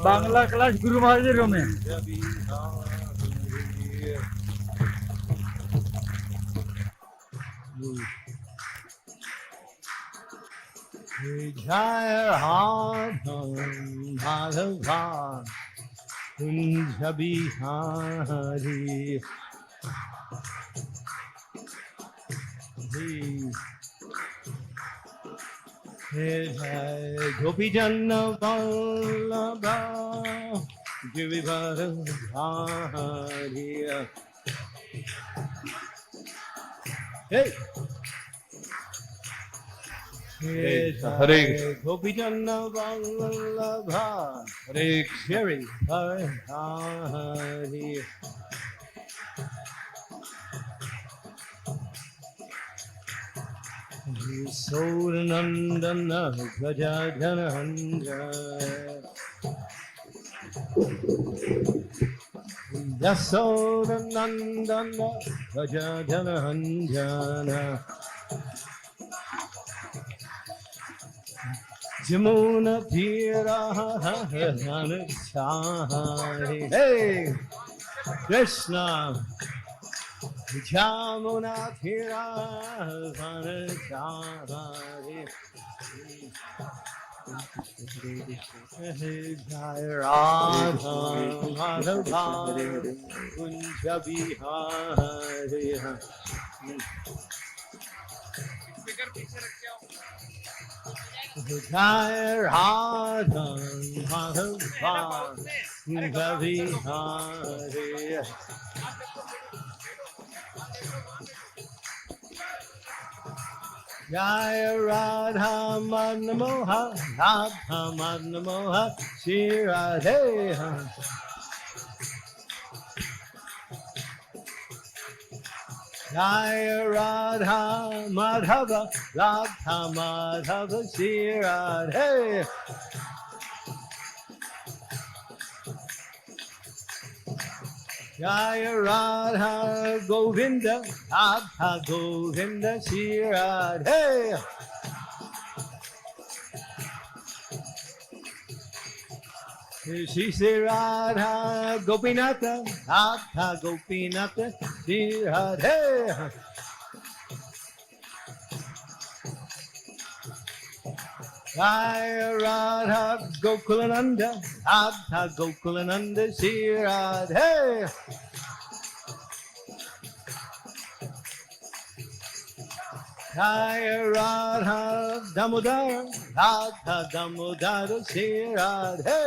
Bangla class গুরু মহারাজের রুমে। Jai Radha Madhava Kunja Bihari Jai Gopi Janna Vallabha Girivara Dhari. Hey! Hare Gopi Janna Vallabha Hare Shri Hare Hare. Sodanandana Gajadhanandra Yasodanandana Gajadhanandra Jamuna Tira Chari. Hey, Krishna, Jamuna Tira Chari. Jai Radha Madhava Kunja Bihari. Jai Radha Madhava Kunja Bihari. Jai Radha Madnamoha Radha Madnamoha Shri Radhe. Jai Radha Madhava Radha Madhava Shri Radhe. Jai Radha Govinda Radha Govinda Shri Radhe. Shri Shri Radha Gopinatha Radha Gopinatha Shri Radhe. Jai Radha Gokulananda Radha Gokulananda Shri Radhe. Jai Radha Damodara Radha Damodara Shri Radhe.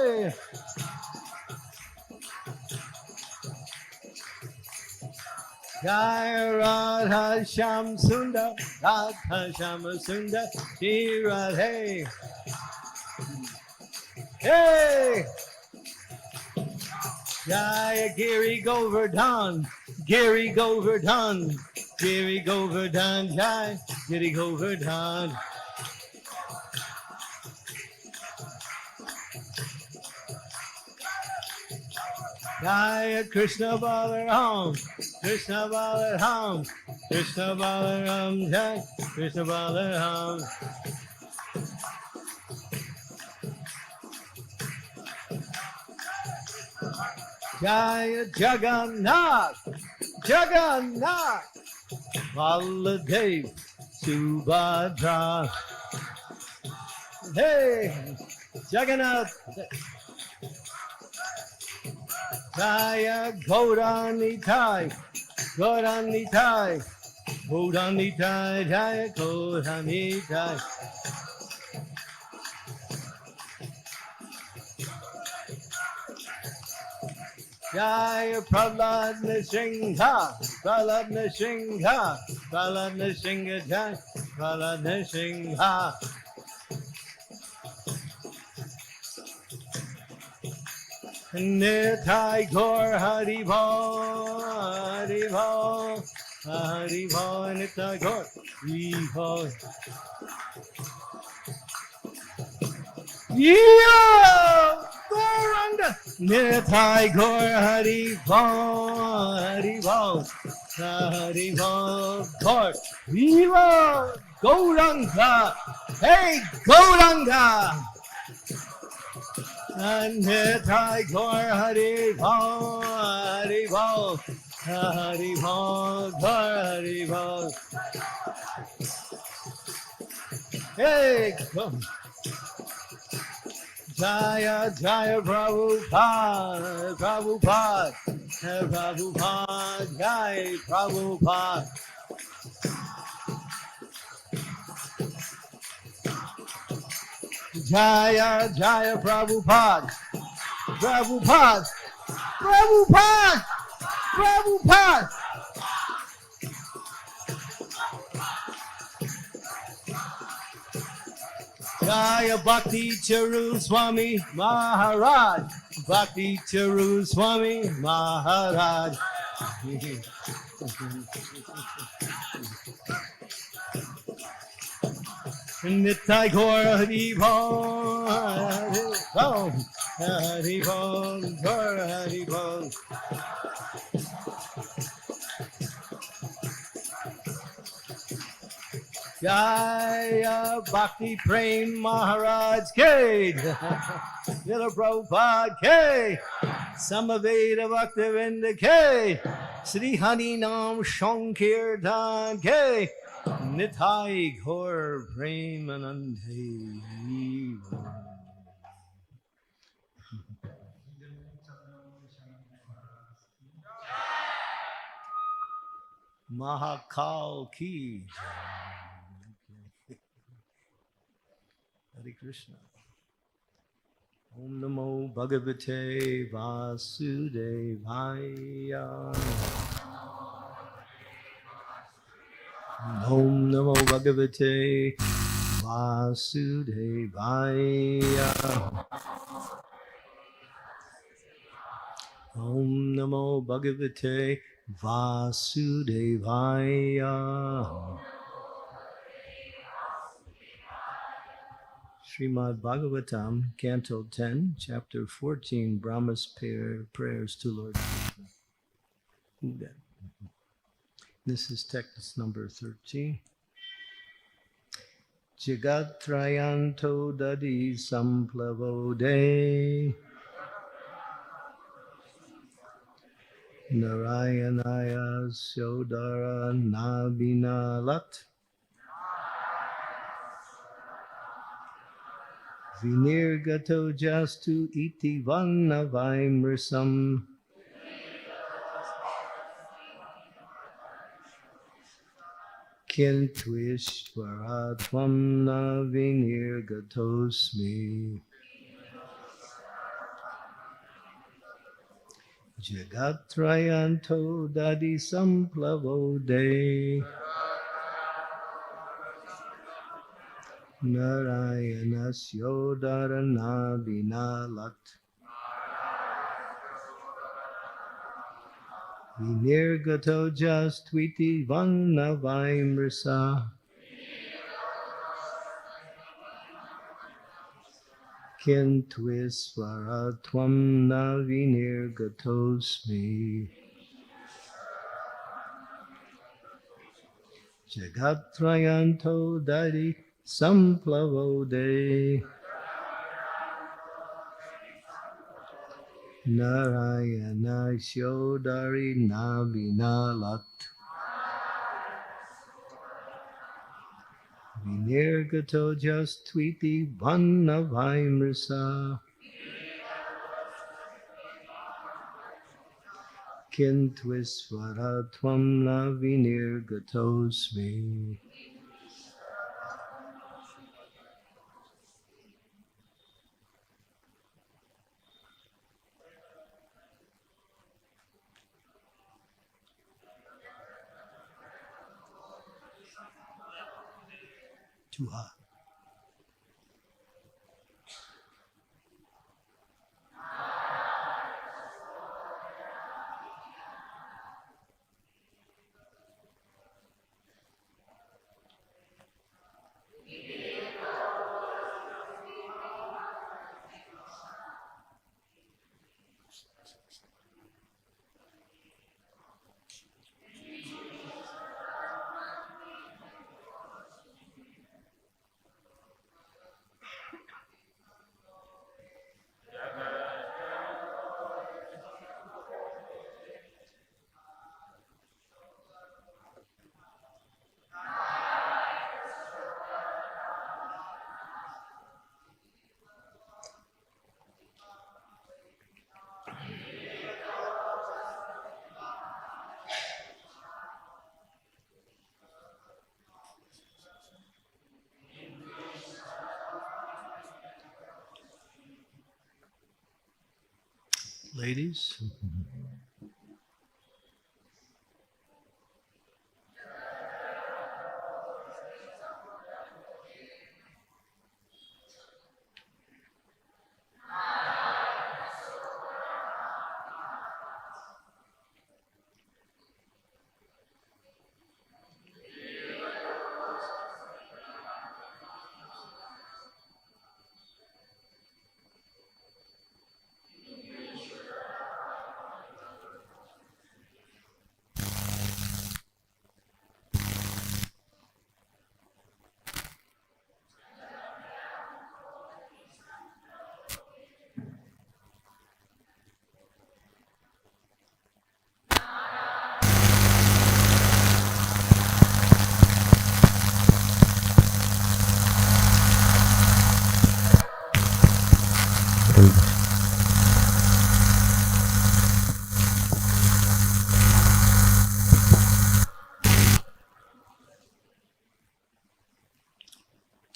Jai Radha Sham Sundar Radha Sham Sundar Shri Radhe. Hey! Jai Giri Govardhan Giri Govardhan Giri Govardhan Jai Giri Govardhan. Jai Krishna Balaram Krishna Balaram Krishna Balaram Jai Krishna Balaram. Jai Jagannath Jagannath Baladev Subhadra. Hey Jagannath. Jaya Gauranitai Gauranitai Gauranitai Jaya Gauranitai. Jaya Prahlad Nisingha Prahlad Nisingha Prahlad Nisingha Jaya Prahlad Nisingha. Nitai Gaur Hari Bho Hari Bho Hari Bho Nitai Gaur Hari Bho. Yeah! Goranga Nitai Gaur Hari Bho Hari Bho Hari Bho Gaur Hari Bho Gauranga, hey Gauranga. And Nitai Gaur Hari Bol, Hari Bol, Hari Bol, Gaur Hari Bol. Hey, come. Jaya Jaya Prabhupada, Prabhupada, Prabhupada, Jai Prabhupada. Jaya Jaya Prabhupada, Prabhupada, Prabhupada, Prabhupada. Jaya Bhakti Charu Swami Maharaj, Bhakti Charu Swami Maharaj. Nitai Gaur Hari Bol, Hari Bol, Hari Bol, Gaur Hari Bol. Jaya Bhakti Prem Maharaj K. Nila Prabhupada K. Samaveda Bhaktivinda K. Sri Hari Nam Shankirtan K. Nitai Gaur Premanande. Mahakal Ki. Hare Krishna. Om Namo Bhagavate Vasudevaya. Om Namo Bhagavate Vasudevaya. Om Namo Bhagavate Vasudevaya. Srimad-Bhagavatam, Canto 10, Chapter 14, Brahma's Prayers to Lord Krishna. This is text number 13. Jagatrayanto dadi samplavode Narayanaya Sodara Nabinalat Vinirgato Jastu Iti Vannavaimrisam Kintwishvaratvam na vinirgatosmi Jagatrayanto dadi samplavode Narayanasyo Binalat Vinirgato Jastviti Vannavaimrisa Kintwisvaratvam na vinirgatosmi Jagatrayanto dadi samplavode Narayana Shodari Nabinalat Vinirgato Jastviti Vannavaimrisa Kintwisvaratvam na vinirgatosmi. Too hot. ladies.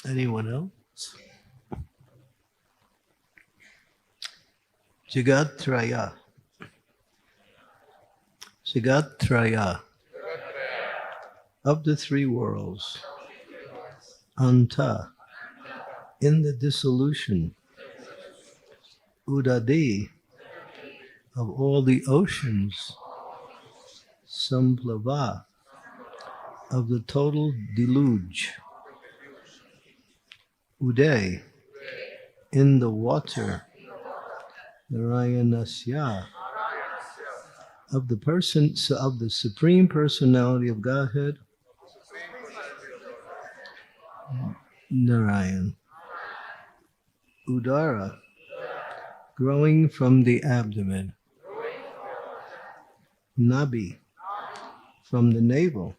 Anyone else? Jagat-traya. Jagat-traya. Of the three worlds. Anta. In the dissolution. Udadi. Of all the oceans. Samplava. Of the total deluge. Uday, in the water, Narayanasya, of the Supreme Personality of Godhead, Narayan. Udara, growing from the abdomen. Nabi, from the navel.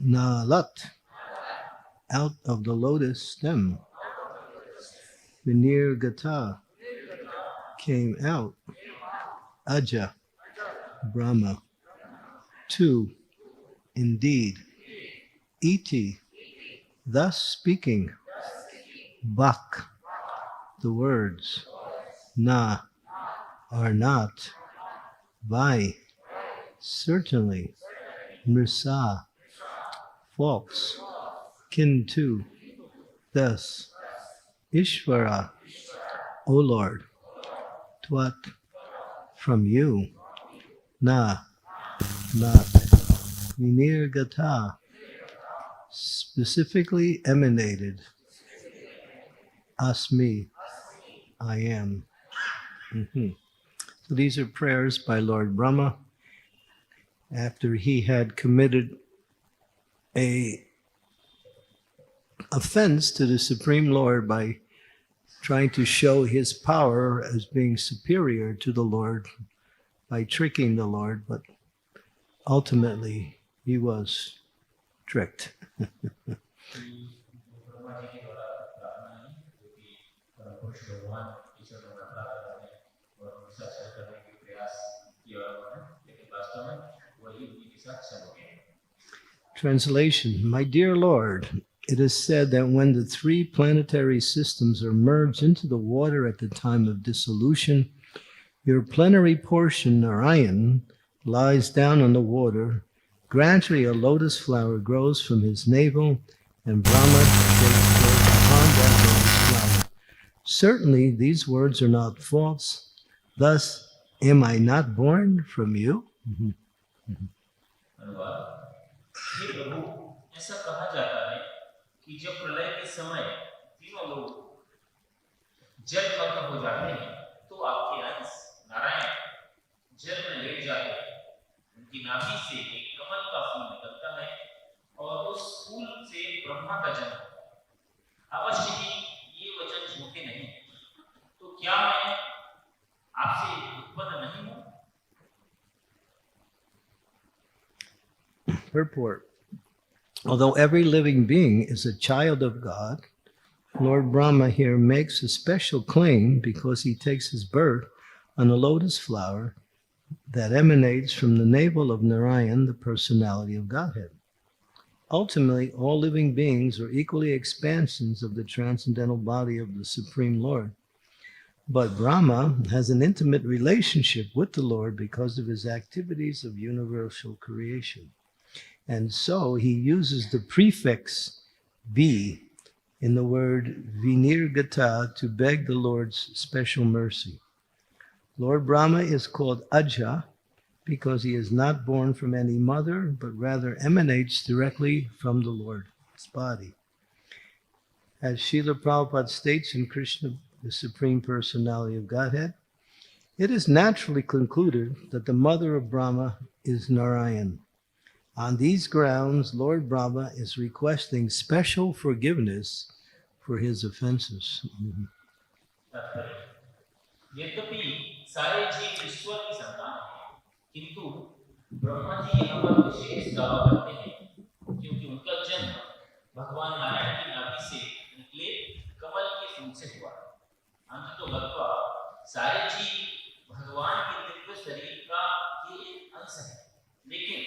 Nalat, out of the lotus stem. Vinirgata, came out. Aja, Brahma. Two, indeed. Iti, thus speaking. Bak, the words. Na, are not. Vai, certainly. Mrisa, false. Kintu, thus. Ishvara, O Lord. Twat, from you. Na, not. Vinirgata, specifically emanated. Asmi, I am. So these are prayers by Lord Brahma after he had committed a offense to the Supreme Lord by trying to show his power as being superior to the Lord by tricking the Lord, but ultimately he was tricked. Translation. My dear Lord, it is said that when the three planetary systems are merged into the water at the time of dissolution, your plenary portion, Narayan, lies down on the water. Gradually a lotus flower grows from his navel, and Brahma takes birth upon that lotus flower. Certainly these words are not false. Thus, am I not born from you? हे प्रभु, ऐसा कहा जाता है कि जब प्रलय के समय तीनों लोग जलमग्न हो जाते हैं तो आपके अंश नारायण जल में लेट जाते हैं। उनकी नाभि से एक कमल का फूल निकलता है और उस फूल से ब्रह्मा का जन्म होता है। अवश्य ही ये वचन झूठे नहीं हैं। तो क्या मैं आपसे उत्पन्न नहीं हूँ? Purport. Although every living being is a child of God, Lord Brahma here makes a special claim because he takes his birth on a lotus flower that emanates from the navel of Narayan, the personality of Godhead. Ultimately, all living beings are equally expansions of the transcendental body of the Supreme Lord. But Brahma has an intimate relationship with the Lord because of his activities of universal creation. And so he uses the prefix be in the word vinirgata to beg the Lord's special mercy. Lord Brahma is called Ajja because he is not born from any mother, but rather emanates directly from the Lord's body. As Srila Prabhupada states in Krishna, the Supreme Personality of Godhead, it is naturally concluded that the mother of Brahma is Narayan. On these grounds, Lord Brahma is requesting special forgiveness for his offenses. यद्यपि सारे जीव ईश्वर की संतान हैं, किंतु ब्रह्मा जी यहाँ पर विशेष दावा करते हैं क्योंकि उनका जन्म भगवान नारायण की नाभि से निकले कमल के फूल से हुआ। अंततोगत्वा सारे जीव भगवान के दिव्य शरीर का ये एक अंश है, लेकिन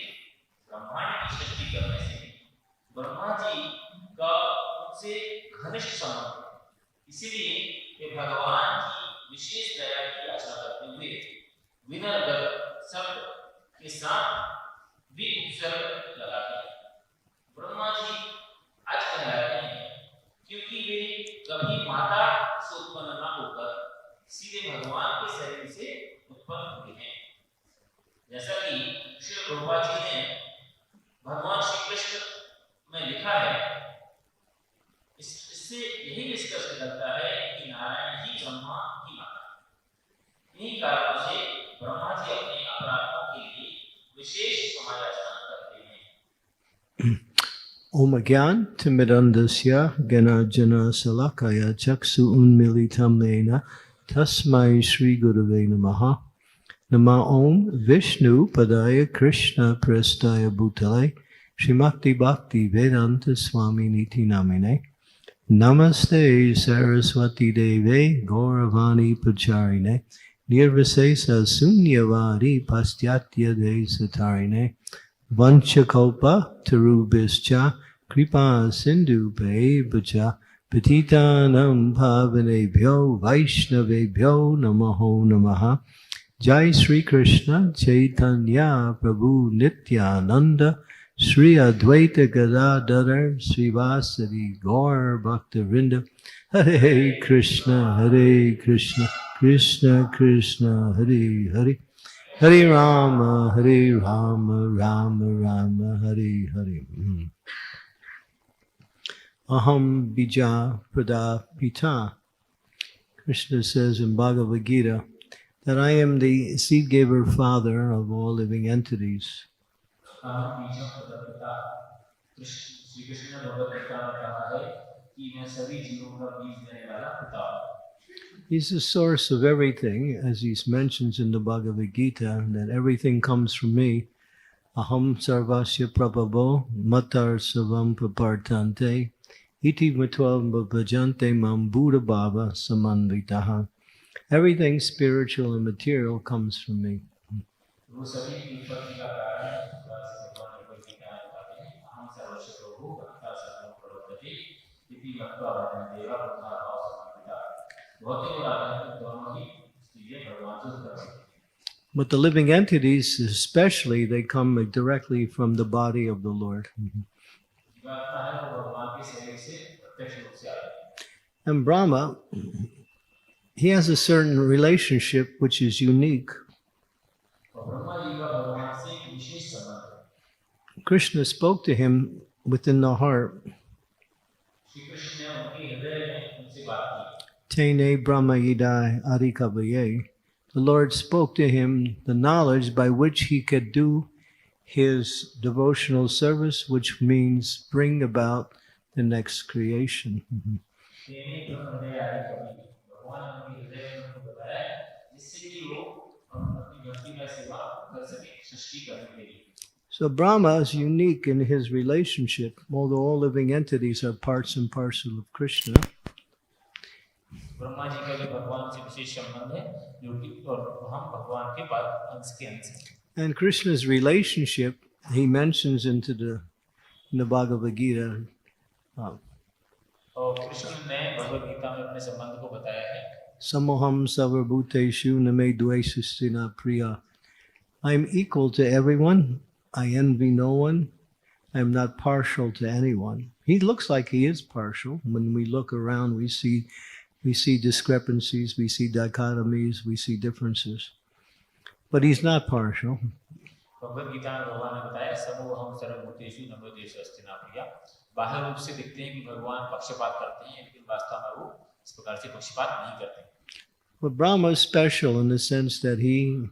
ब्रह्मांड की सृष्टि करने से ब्रह्मा जी का उनसे घनिष्ठ संबंध, इसीलिए वे भगवान की विशेष दया की याचना करते हुए विनर्गत शब्द के साथ भी उपसर्ग लगाते हैं। ब्रह्मा जी आज कहलाते हैं क्योंकि वे कभी माता से उत्पन्न न होकर सीधे भगवान के शरीर से उत्पन्न हुए हैं। जैसा कि श्री प्रभुपाद जी ने भगवान श्री कृष्ण में लिखा है, इससे यही निष्कर्ष निकलता है कि नारायण ही ब्रह्मा की माता। इन्हीं कारणों से ब्रह्मा जी अपने अपराधों के लिए विशेष क्षमायाचना करते हैं। Om Agyan Timidandasya Ganajana Salakaya Chaksu Unmilitam Mena Tasmai Sri Gurave Namaha Nama Om Vishnu Padaya Krishna Prestaya Bhutale Srimakti Bhakti Vedanta Swami Niti Namine Namaste Saraswati Deve Gauravani Pacharine Nirvisesa Sunyavadi Pastyatya De Satarine Vanchakopa Tarubhischa Kripa Sindhu Bhaja Patitanam Pavanebhyo Vaishnavebhyo Namaho Namaha Jai Sri Krishna Chaitanya Prabhu Nityananda Sri Advaita Gadadhar Srivasadi Gaur Bhaktavinda Hare Krishna Krishna Krishna Hare Hare Hare Rama, Rama Rama, Hare Hare. Aham bija pradapita. Krishna says in Bhagavad Gita that I am the seed giver father of all living entities. He's the source of everything, as he mentions in the Bhagavad Gita, that everything comes from me. Aham sarvasya prabhavo matar savam papartante iti matvam bhajante mam buddha bhava samanvitaha. Everything spiritual and material comes from me. But the living entities, especially, they come directly from the body of the Lord. And Brahma, he has a certain relationship which is unique. Krishna spoke to him within the heart. Tene Brahma Yidai Adikavaye. The Lord spoke to him the knowledge by which he could do his devotional service, which means bring about the next creation. So Brahma is unique in his relationship, although all living entities are parts and parcel of Krishna. Brahma ji का भी भगवान से विशेष संबंध है, जो कि और हम भगवान के अंश के अंश हैं. And Krishna's relationship, he mentions in the Bhagavad Gita. और कृष्ण ने भगवद गीता में अपने संबंध को बताया है. Samoham Sarvabhuteshu Name Dveshastina Priya. I am equal to everyone. I envy no one. I am not partial to anyone. He looks like he is partial. When we look around, we see discrepancies, we see dichotomies, we see differences. But he's not partial. Bhagavad Gita में भगवान ने बताया समोहम सर्वभूतेषु नमोदेश अस्तिना प्रिया। बाहर रूप से दिखते हैं कि भगवान पक्षपात करते हैं, लेकिन वास्तव में वो इस प्रकार से पक्षपात नहीं करते। But Brahma is special in the sense that he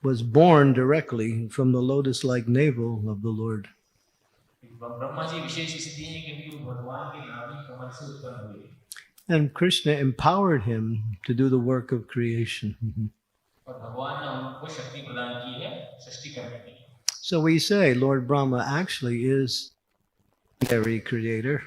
was born directly from the lotus-like navel of the Lord. Brahma ji विशेष इसलिए हैं क्योंकि वो भगवान के नाभि कमल से उत्पन्न हुए। And Krishna empowered him to do the work of creation. और भगवान ने उनको शक्ति प्रदान की है सृष्टि करने के लिए। So we say Lord Brahma actually is the creator.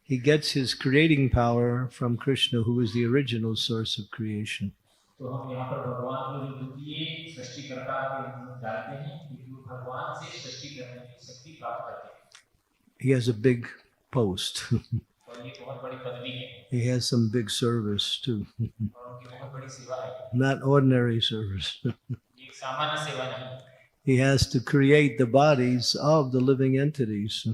He gets his creating power from Krishna, who is the original source of creation. तो हम यहाँ पर भगवान को जो द्वितीय सृष्टिकर्ता के जानते हैं, क्योंकि वो भगवान से सृष्टि करने की शक्ति प्राप्त करते हैं। He has a big post. और ये बहुत बड़ी पदवी है। He has some big service too. और उनकी बहुत बड़ी सेवा है। Not ordinary service. ये एक सामान्य सेवा नहीं। He has to create the bodies of the living entities.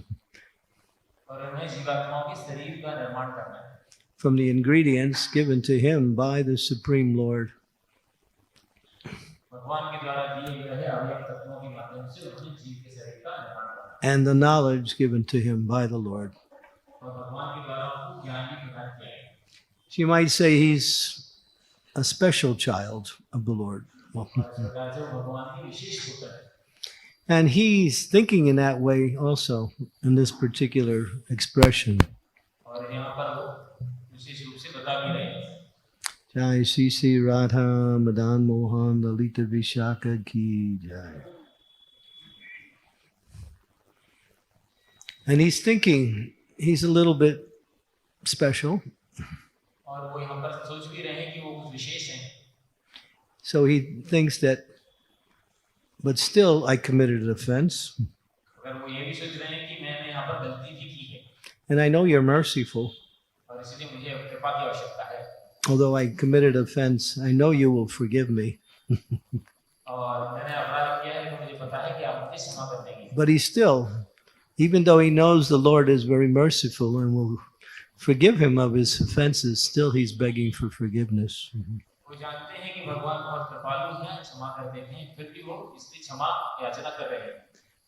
और उन्हें जीवात्माओं के शरीर का निर्माण करना है। From the ingredients given to him by the Supreme Lord. भगवान के द्वारा दिए गए अवयव तत्वों के माध्यम से उन्हें जीव के शरीर का निर्माण करना है। And the knowledge given to him by the Lord. और भगवान के द्वारा उनको ज्ञान भी प्रदान किया है। So you might say he's a special child of the Lord. और इस प्रकार से वो भगवान के विशेष पुत्र है। And he's thinking in that way also in this particular expression. और यहाँ पर वो विशेष रूप से बता भी रहे हैं। Jai Sri Sri Radha Madan Mohan Lalita Vishaka Ki Jai. And he's thinking he's a little bit special. और वो यहाँ पर सोच भी रहे हैं कि वो कुछ विशेष हैं। So he thinks that, but still I committed an offense. अगर वो ये भी सोच रहे हैं कि मैंने यहाँ पर गलती भी की है। And I know you're merciful. और इसलिए मुझे कृपा की आवश्यकता है। Although I committed offense, I know you will forgive me. और मैंने अपराध किया है तो मुझे पता है कि आप मुझे क्षमा कर देंगे। But he still, even though he knows the Lord is very merciful and will forgive him of his offenses, still he's begging for forgiveness. वो जानते हैं कि भगवान बहुत कृपालु हैं, क्षमा कर देते हैं, फिर भी वो इसकी क्षमा याचना कर रहे हैं।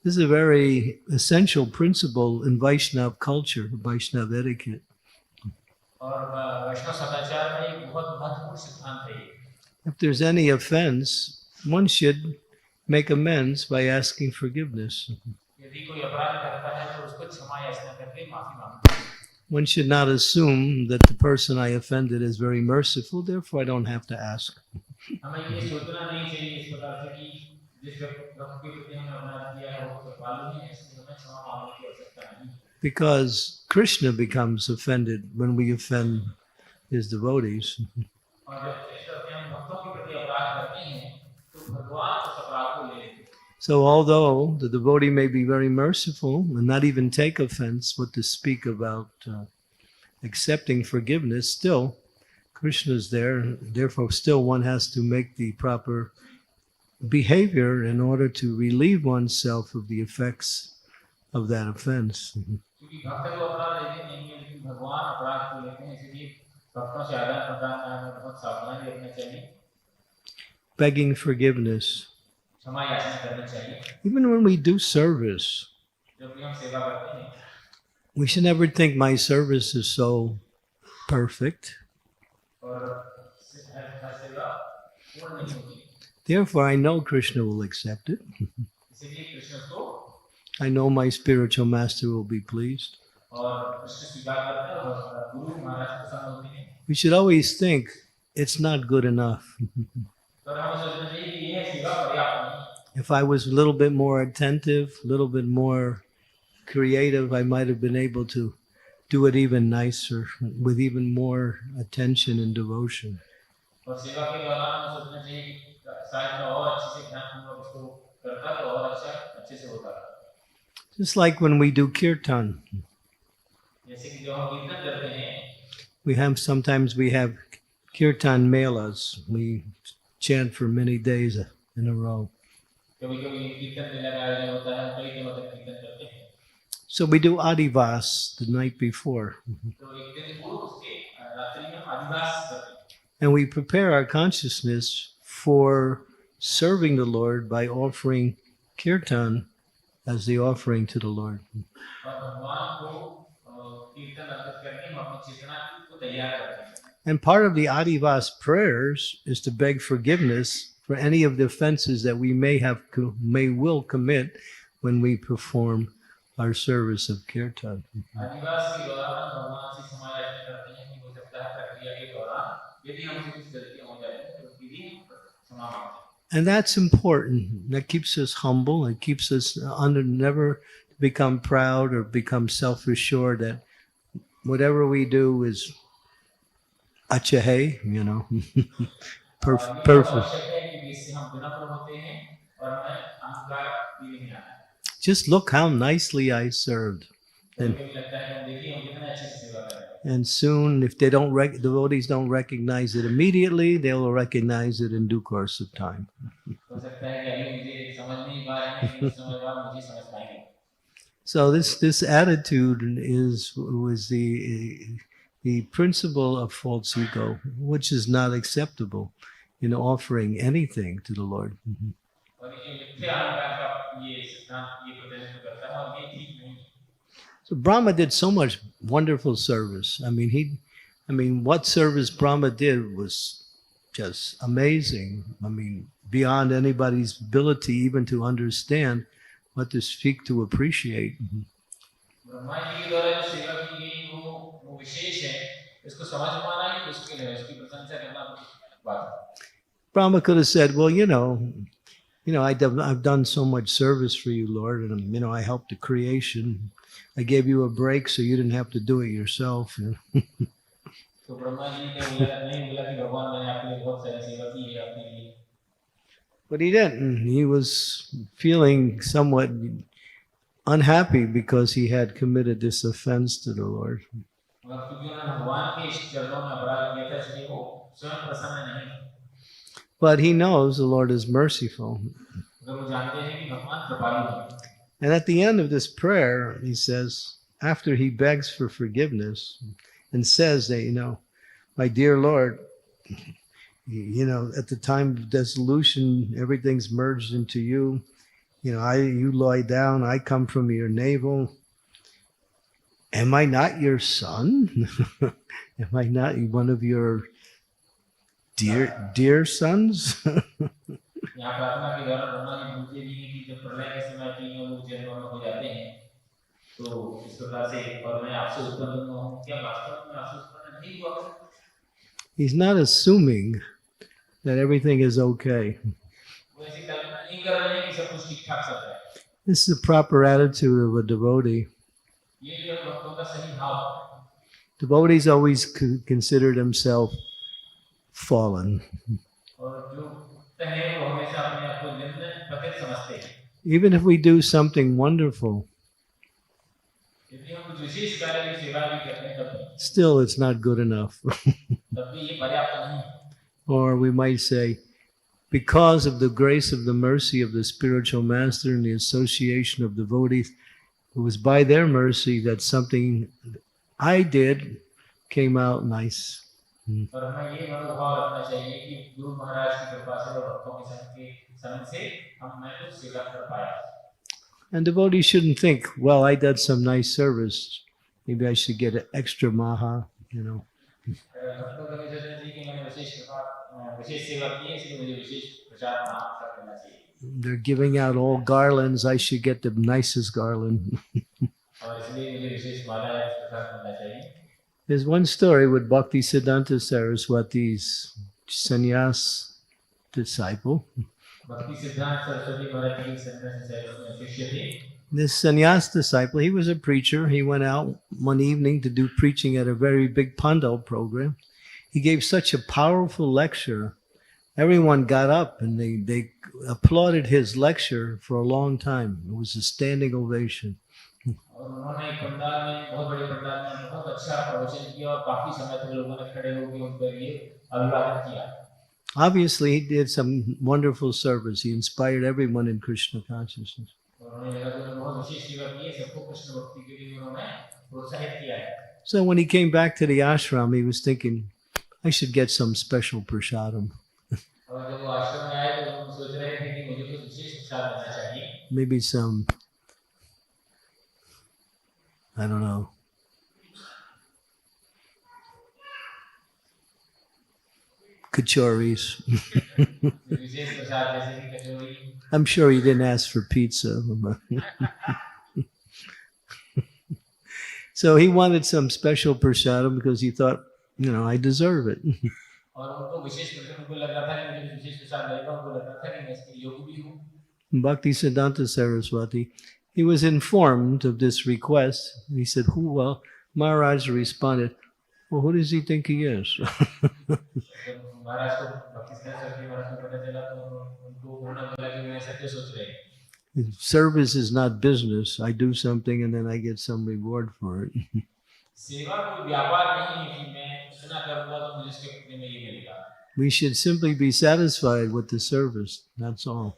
This is a very essential principle in Vaishnava culture, Vaishnava etiquette. और वैष्णव सदाचार में एक बहुत महत्वपूर्ण सिद्धांत है ये। If there's any offense, one should make amends by asking forgiveness. यदि कोई अपराध करता है तो उसको क्षमा याचना करके माफी मांगना। One should not assume that the person I offended is very merciful, therefore I don't have to ask. हमें ये सोचना नहीं चाहिए इस प्रकार से कि जिस व्यक्ति के प्रति हमने अपराध किया है वो कृपालु है, इसलिए हमें क्षमा मांगने की आवश्यकता नहीं। Because Krishna becomes offended when we offend his devotees. और जब हम भक्तों के प्रति अपराध करते हैं तो भगवान उस अपराध को ले लेते हैं। So although the devotee may be very merciful and not even take offense, what to speak about accepting forgiveness, still Krishna is there. Therefore, still one has to make the proper behavior in order to relieve oneself of the effects of that offense. क्योंकि भक्त को अपराध लेते नहीं है, लेकिन भगवान अपराध को लेते हैं, इसलिए भक्तों से आदान प्रदान में बहुत सावधानी रखना चाहिए। Begging forgiveness. क्षमा याचना करना चाहिए। Even when we do service, जब भी हम सेवा करते हैं, we should never think my service is so perfect. और हर सेवा पूर्ण नहीं होती। Therefore, I know Krishna will accept it. इसलिए कृष्ण को I know my spiritual master will be pleased. और कृष्ण स्वीकार करते हैं और गुरु महाराज प्रसन्न होते हैं। We should always think it's not good enough. तो हमें सोचना चाहिए कि यह सेवा पर्याप्त नहीं है। If I was a little bit more attentive, a little bit more creative, I might have been able to do it even nicer, with even more attention and devotion. और सेवा के दौरान हमें सोचना चाहिए कि शायद मैं और अच्छे से ध्यानपूर्वक इसको करता तो और अच्छे से होता। Just like when we do kirtan, जैसे कि जब हम कीर्तन करते हैं, sometimes we have kirtan melas. We chant for many days in a row. कभी-कभी कीर्तन मेला का आयोजन होता है, कई दिनों तक कीर्तन करते हैं। So we do adivas the night before. तो एक दिन पूर्व उसके रात्रि में हम अधिवास करते हैं। And we prepare our consciousness for serving the Lord by offering kirtan as the offering to the Lord. और भगवान को कीर्तन अर्पित करके हम अपनी चेतना को तैयार करते हैं। And part of the adivas prayers is to beg forgiveness for any of the offenses that we will commit when we perform our service of kirtan. अधिवास के दौरान भगवान से समायाचना करते हैं कि हो सकता है प्रक्रिया के दौरान यदि हमसे कुछ गलतियां हो जाए तो विधि क्षमा मांगते हैं। And that's important. That keeps us humble. It keeps us never become proud or become self-assured that whatever we do is achahe, perfect. Just look how nicely I served. And soon, if they devotees don't recognize it immediately, they will recognize it in due course of time. So this attitude was the principle of false ego, which is not acceptable in offering anything to the Lord. So Brahma did so much wonderful service. I mean, what service Brahma did was just amazing. I mean, beyond anybody's ability even to understand, what to speak, to appreciate. Brahma could have said, well, I've done so much service for you, Lord, and I helped the creation. I gave you a break so you didn't have to do it yourself. But he didn't. He was feeling somewhat unhappy because he had committed this offense to the Lord. But he knows the Lord is merciful. And at the end of this prayer, he says, after he begs for forgiveness and says that, my dear Lord, at the time of dissolution, everything's merged into you. You lie down, I come from your navel. Am I not your son? Am I not one of your dear sons? He's not assuming that everything is okay. This is the proper attitude of a devotee. Devotees always consider themselves fallen. Even if we do something wonderful, still it's not good enough. Or we might say, because of the grace of the mercy of the spiritual master and the association of devotees, it was by their mercy that something I did came out nice. And devotees shouldn't think, well, I did some nice service. Maybe I should get an extra maha, They're giving out all garlands. I should get the nicest garland. There's one story with Bhaktisiddhanta Saraswati's sannyas disciple. This sannyas disciple, he was a preacher. He went out one evening to do preaching at a very big pandal program. He gave such a powerful lecture. Everyone got up and they applauded his lecture for a long time. It was a standing ovation. और उन्होंने एक पंडाल में, बहुत बड़े पंडाल में बहुत अच्छा प्रवचन किया और काफी समय तक लोगों ने खड़े होकर उनके लिए अभिवादन किया। Obviously, he did some wonderful service. He inspired everyone in Krishna consciousness. उन्होंने जगत में बहुत विशेष सेवा की है, सबको कृष्ण भक्ति के लिए उन्होंने प्रोत्साहित किया है। So when he came back to the ashram, he was thinking, I should get some special prasadam. और जब वो आश्रम में आए तो वो सोच रहे थे कि मुझे कुछ विशेष प्रसाद लेना चाहिए। Maybe some, I don't know, kachoris. विशेष प्रसाद जैसे कि कचौरी। I'm sure he didn't ask for pizza. So he wanted some special prasadam because he thought, I deserve it. और उनको विशेष प्रसाद, उनको लग रहा था कि मुझे विशेष प्रसाद लगेगा, उनको लग रहा था कि मैं इसके योग्य भी हूँ। Bhaktisiddhanta Saraswati, he was informed of this request. He said, well, Maharaja responded, well, who does he think he is? महाराज को भक्तिसिद्धांत सरस्वती महाराज को पता चला तो उनको उन्होंने बोला कि मैं सत्य सोच रहे हैं। Service is not business. I do something and then I get some reward for it. सेवा कोई व्यापार नहीं है कि मैं इतना करूंगा तो मुझे इसके बदले में ये मिलेगा। We should simply be satisfied with the service. That's all.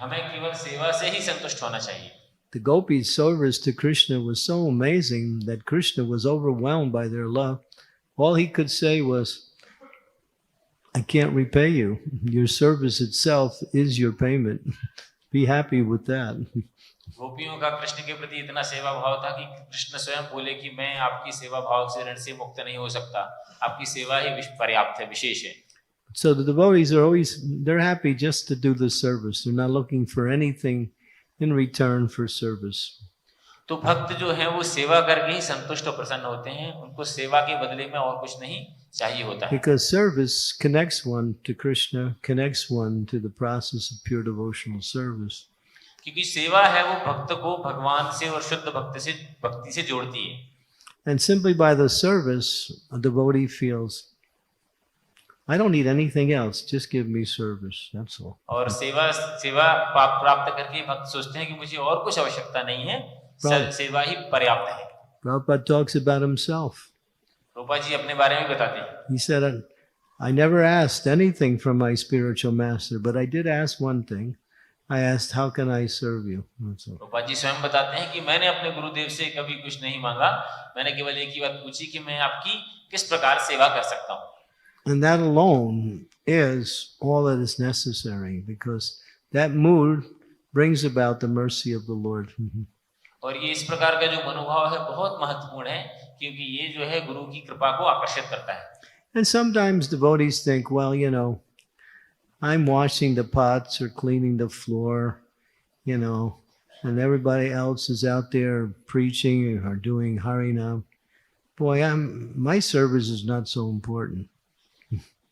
हमें केवल सेवा से ही संतुष्ट होना चाहिए। The gopis' service to Krishna was so amazing that Krishna was overwhelmed by their love. All he could say was, I can't repay you. Your service itself is your payment. Be happy with that. गोपियों का कृष्ण के प्रति इतना सेवा भाव था कि कृष्ण स्वयं बोले कि मैं आपकी सेवा भाव से ऋण से मुक्त नहीं हो सकता, आपकी सेवा ही पर्याप्त है, विशेष है। So the devotees are always, they're happy just to do the service. They're not looking for anything in return for service. तो भक्त जो हैं वो सेवा करके ही संतुष्ट और प्रसन्न होते हैं, उनको सेवा के बदले में और कुछ नहीं चाहिए होता है। Because service connects one to Krishna, connects one to the process of pure devotional service. क्योंकि सेवा है वो भक्त को भगवान से और शुद्ध भक्ति से जोड़ती है। And simply by the service, a devotee feels, I don't need anything else, just give me service, that's all. और सेवा प्राप्त करके भक्त सोचते हैं कि मुझे और कुछ आवश्यकता नहीं है, सेवा ही पर्याप्त है। Prabhupada talks about himself. रूपा जी अपने बारे में बताते हैं। He said, I never asked anything from my spiritual master, but I did ask one thing. I asked, how can I serve you? रूपा जी स्वयं बताते हैं कि मैंने अपने गुरुदेव से कभी कुछ नहीं मांगा, मैंने केवल एक ही बात पूछी कि मैं आपकी किस प्रकार सेवा कर सकता हूँ। And that alone is all that is necessary, because that mood brings about the mercy of the Lord. और ये इस प्रकार का जो मनोभाव है बहुत महत्वपूर्ण है, क्योंकि ये जो है गुरु की कृपा को आकर्षित करता है। And sometimes devotees think, well, I'm washing the pots or cleaning the floor, and everybody else is out there preaching or doing Harinam. Boy, my service is not so important.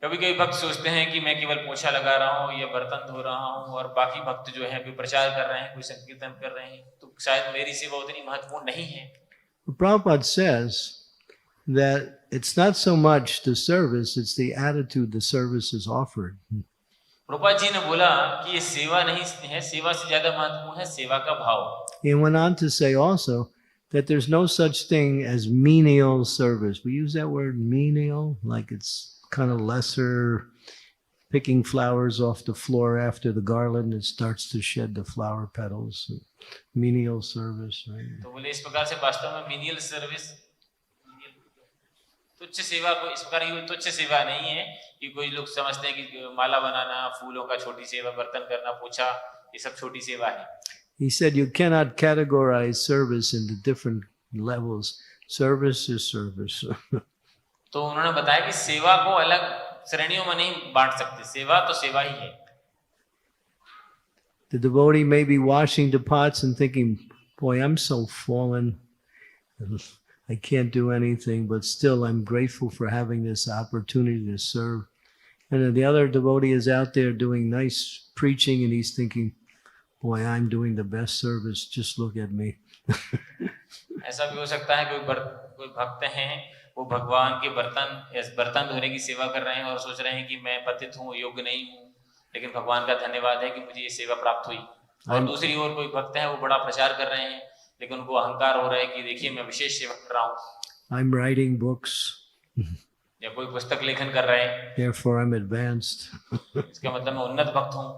कभी कभी भक्त सोचते हैं कि मैं केवल पोछा लगा रहा हूँ या बर्तन धो रहा हूँ और बाकी भक्त जो है कोई प्रचार कर रहे हैं, कोई संकीर्तन कर रहे हैं, तो शायद मेरी सेवा उतनी महत्वपूर्ण नहीं है। Prabhupada says that it's not so much the service, it's the attitude the service is offered. रूपा जी ने बोला कि ये सेवा नहीं है, सेवा से ज्यादा महत्वपूर्ण है सेवा का भाव। He went on to say also that there's no such thing as menial service. We use that word menial like it's kind of lesser, picking flowers off the floor after the garland, it starts to shed the flower petals. Menial service, right? तो बोले इस प्रकार से वास्तव में menial service, तुच्छ सेवा को इस प्रकार की तुच्छ सेवा नहीं है कि कोई लोग समझते हैं कि माला बनाना, फूलों का छोटी सेवा, बर्तन करना, पोछा, ये सब छोटी सेवा है। He said you cannot categorize service into different levels. Service is service. तो उन्होंने बताया कि सेवा को अलग श्रेणियों में नहीं बांट सकते, सेवा तो सेवा ही है। The devotee may be washing the pots and thinking, boy, I'm so fallen. I can't do anything, but still I'm grateful for having this opportunity to serve. And then the other devotee is out there doing nice preaching and he's thinking, boy, I'm doing the best service. Just look at me. ऐसा भी हो सकता है कोई भक्त हैं, वो भगवान के बर्तन धोने की सेवा कर रहे हैं और सोच रहे हैं कि मैं पतित हूँ, योग्य नहीं हूँ, लेकिन भगवान का धन्यवाद है कि मुझे ये सेवा प्राप्त हुई। और दूसरी ओर कोई भक्त है, वो बड़ा प्रचार कर रहे हैं, लेकिन उनको अहंकार हो रहा है कि देखिए मैं विशेष सेवा कर रहा हूँ, I'm writing books, या कोई पुस्तक लेखन कर रहे हैं, therefore I'm advanced. इसका मतलब मैं उन्नत भक्त हूँ.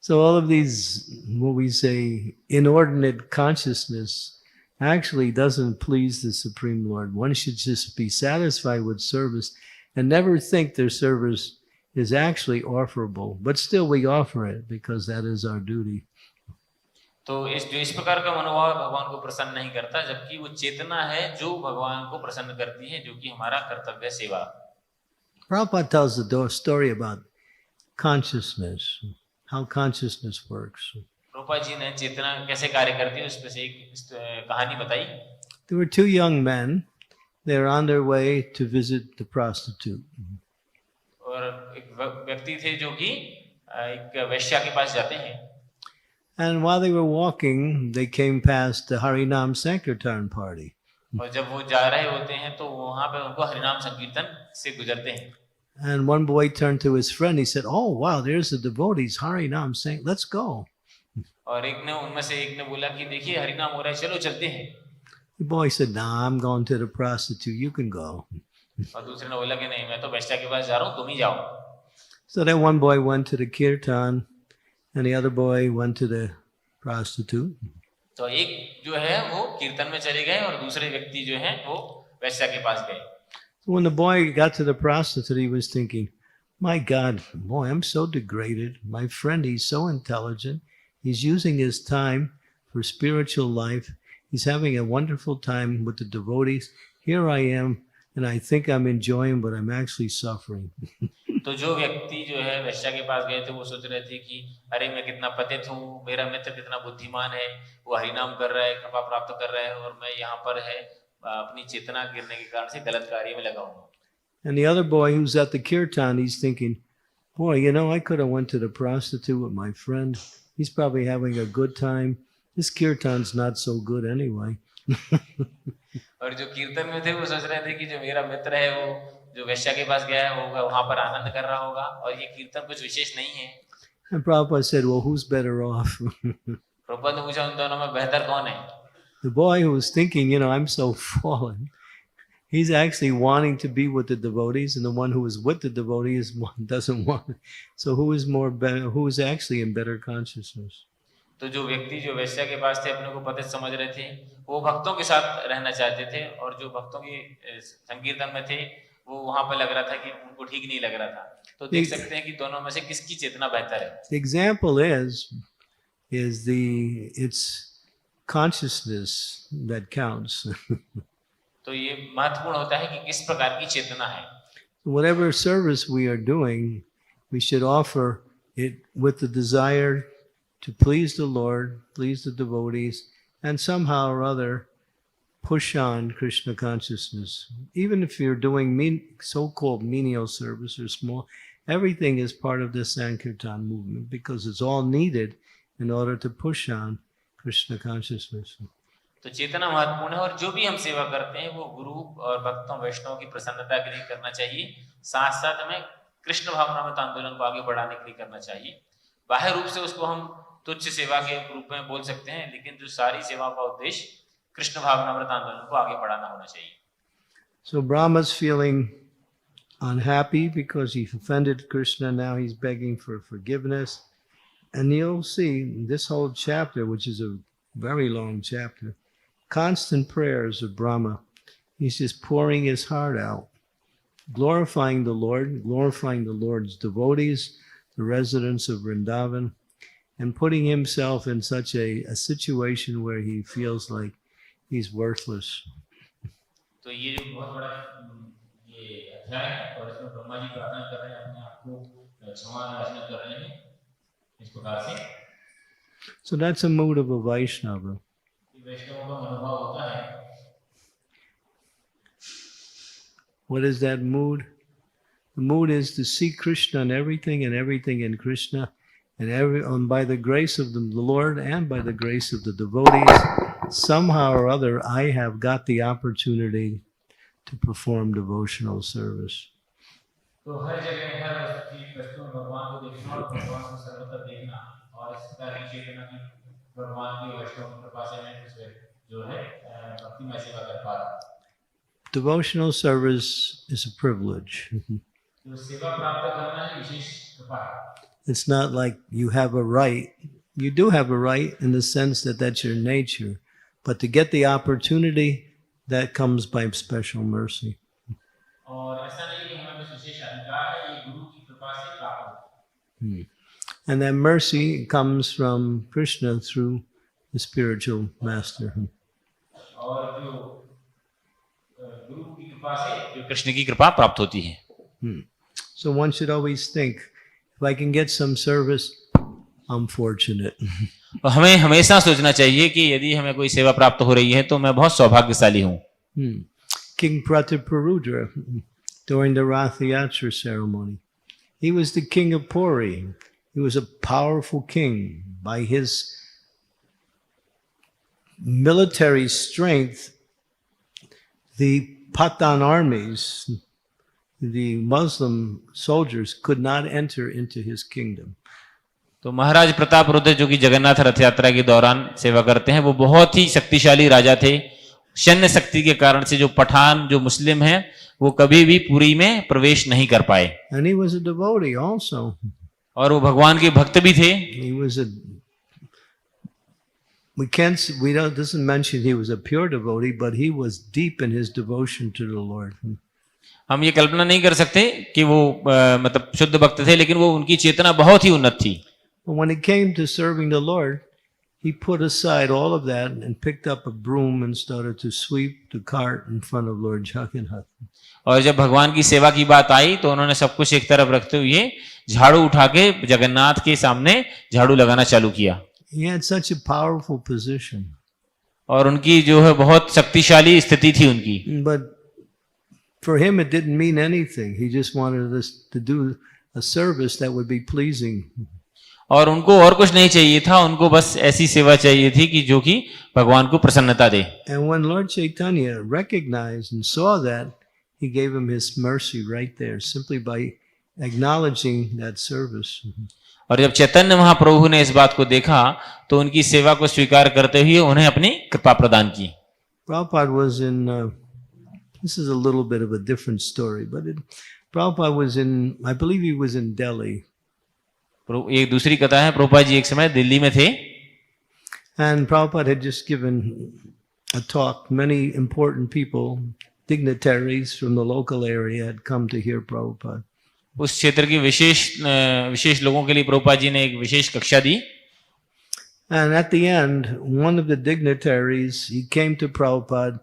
So all of these, what we say, inordinate consciousness actually doesn't please the Supreme Lord. One should just be satisfied with service and never think their service is actually offerable. But still we offer it because that is our duty. तो इस प्रकार का मनोभाव भगवान को प्रसन्न नहीं करता, जबकि वो चेतना है जो भगवान को प्रसन्न करती है, जो कि हमारा कर्तव्य सेवा. Prabhupada tells the story about consciousness, how consciousness works. Prabhupada ji ने चेतना कैसे कार्य करती है उस पे से एक कहानी बताई. There were two young men. They were on their way to visit the prostitute. और एक व्यक्ति थे जो कि एक वेश्या के पास जाते हैं. And while they were walking, they came past the Harinam Sankirtan party. और जब वो जा रहे होते हैं तो वहां पे उनको हरिनाम संकीर्तन से गुजरते हैं. And one boy turned to his friend. He said, "Oh, wow, there's the devotees, Harinam saying, let's go." और एक ने उनमें से एक ने बोला कि देखिए हरिनाम हो रहा है, चलो चलते हैं. The boy said, "Nah, I'm going to the prostitute. You can go." और दूसरे ने बोला कि नहीं, मैं तो वेश्या के पास जा रहा हूँ, तुम ही जाओ. So then one boy went to the kirtan, and the other boy went to the prostitute. तो एक जो है वो कीर्तन में चले गए और दूसरे व्यक्ति जो है वो वेश्या के पास गए. So when the boy got to the prostitute, he was thinking, "My God, boy, I'm so degraded. My friend, he's so intelligent. He's using his time for spiritual life. He's having a wonderful time with the devotees. Here I am, and I think I'm enjoying, but I'm actually suffering." तो जो व्यक्ति जो है वेश्या के पास गए थे वो सोच रहे थे कि अरे मैं कितना पतित हूँ, मेरा मित्र कितना बुद्धिमान है, वो हरिनाम कर रहा है, कृपा प्राप्त कर रहा है, और मैं यहाँ पर है अपनी चेतना गिरने के कारण से गलत कार्य में लगा हूँ. And the other boy who's at the kirtan, he's thinking, "Boy, you know, I could have went to the prostitute with my friend. He's probably having a good time. This kirtan's not so good anyway." और जो कीर्तन में थे वो सोच रहे थे कि जो मेरा मित्र है वो जो वेश्या के पास गया है वो वहां पर आनंद कर रहा होगा, और ये कीर्तन कुछ विशेष नहीं है. And Prabhupada said, "Well, who's better off?" Prabhupada ने पूछा उन दोनों में बेहतर कौन है. The boy who was thinking, you know, I'm so fallen, he's actually wanting to be with the devotees, and the one who is with the devotees doesn't want. So who is more better? Who is actually in better consciousness? तो जो व्यक्ति जो वेश्या के पास थे अपने को पतित समझ रहे थे, वो भक्तों के साथ रहना चाहते थे, और जो भक्तों के संकीर्तन में थे वो वहां पर लग रहा था कि उनको ठीक नहीं लग रहा था. तो देख सकते हैं कि दोनों में से किसकी चेतना बेहतर है. The example is it's consciousness that counts. तो ये महत्वपूर्ण होता है कि किस प्रकार की चेतना है. Whatever service we are doing, we should offer it with the desire to please the Lord, please the devotees, and somehow or other push on Krishna consciousness. Even if you're doing so-called menial service or small, everything is part of the Sankirtan movement because it's all needed in order to push on Krishna consciousness. तो चेतना महत्वपूर्ण है, और जो भी हम सेवा करते हैं वो गुरु और भक्तों वैष्णव की प्रसन्नता के लिए करना चाहिए. साथ साथ हमें कृष्ण भावनामृत आंदोलन को आगे बढ़ाने के लिए करना चाहिए. बाह्य रूप से उसको हम तुच्छ सेवा के रूप में बोल सकते हैं, लेकिन जो सारी सेवा का उद्देश्य कृष्ण भावनामृत आंदोलन को आगे बढ़ाना होना चाहिए. So Brahma's feeling unhappy because he offended Krishna. Now he's begging for forgiveness. And you'll see this whole chapter, which is a very long chapter, constant prayers of Brahma. He's just pouring his heart out, glorifying the Lord, glorifying the Lord's devotees, the residents of Vrindavan, and putting himself in such a situation where he feels like he's worthless. तो ये जो बहुत बड़ा ये अध्याय है, और इसमें ब्रह्मा जी प्रार्थना कर रहे हैं, अपने आप को क्षमा याचना कर रहे हैं इस प्रकार से. So that's a mood of a Vaishnava. वैष्णवों का मनोभाव होता है. What is that mood? The mood is to see Krishna in everything and everything in Krishna, and by the grace of the Lord and by the grace of the devotees, somehow or other, I have got the opportunity to perform devotional service. तो हर जगह हर वस्तु में भगवान को देखना और भगवान को सर्वत्र देखना, और इस प्रकार की चेतना की भगवान की वैष्णव कृपा से मैं कुछ जो है भक्तिमय सेवा कर पा रहा हूँ। Devotional service is a privilege. तो सेवा प्राप्त करना ही विशेष कृपा है। It's not like you have a right. You do have a right in the sense that that's your nature. But to get the opportunity, that comes by special mercy. और ऐसा नहीं कि हमें कुछ विशेष अधिकार है, ये गुरु की कृपा से प्राप्त होता है। And that mercy comes from Krishna through the spiritual master. और जो गुरु की कृपा से जो कृष्ण की कृपा प्राप्त होती है। So one should always think, if I can get some service, I'm fortunate. तो हमें हमेशा सोचना चाहिए कि यदि हमें कोई सेवा प्राप्त हो रही है तो मैं बहुत सौभाग्यशाली हूँ। King Prataparudra, during the Rath Yatra ceremony, he was the king of Puri. He was a powerful king. By his military strength, the Pathan armies, the Muslim soldiers, could not enter into his kingdom. तो महाराज प्रताप रुद्र जो कि जगन्नाथ रथ यात्रा के दौरान सेवा करते हैं, वो बहुत ही शक्तिशाली राजा थे। सैन्य शक्ति के कारण से जो पठान जो मुस्लिम हैं वो कभी भी पुरी में प्रवेश नहीं कर पाए। And he was a devotee also. और वो भगवान के भक्त भी थे। He was a, doesn't mention he was a pure devotee, but he was deep in his devotion to the Lord. हम ये कल्पना नहीं कर सकते कि वो मतलब शुद्ध भक्त थे, लेकिन वो उनकी चेतना बहुत ही उन्नत थी। But when it came to serving the Lord, he put aside all of that and picked up a broom and started to sweep the cart in front of Lord Jagannath. और जब भगवान की सेवा की बात आई तो उन्होंने सब कुछ एक तरफ रखते हुए झाड़ू उठा के जगन्नाथ के सामने झाड़ू लगाना चालू किया। He had such a powerful position. और उनकी जो है बहुत शक्तिशाली स्थिति थी उनकी। But for him it didn't mean anything. He just wanted us to do a service that would be pleasing. और उनको और कुछ नहीं चाहिए था, उनको बस ऐसी सेवा चाहिए थी कि जो कि भगवान को प्रसन्नता दे। And when Lord Chaitanya recognized and saw that, he gave him his mercy right there, simply by acknowledging that service. और जब चैतन्य महाप्रभु ने इस बात को देखा तो उनकी सेवा को स्वीकार करते हुए उन्हें अपनी कृपा प्रदान की। Prabhupada was in, this is a little bit of a different story, but Prabhupada was in, I believe he was in Delhi. एक दूसरी कथा है, प्रभुपाद जी एक समय दिल्ली में थे। And Prabhupada had just given a talk. Many important people, dignitaries from the local area had come to hear Prabhupada. उस क्षेत्र के विशेष लोगों के लिए प्रभुपाद जी ने एक विशेष कक्षा दी। And at the end, one of the dignitaries, he came to Prabhupada,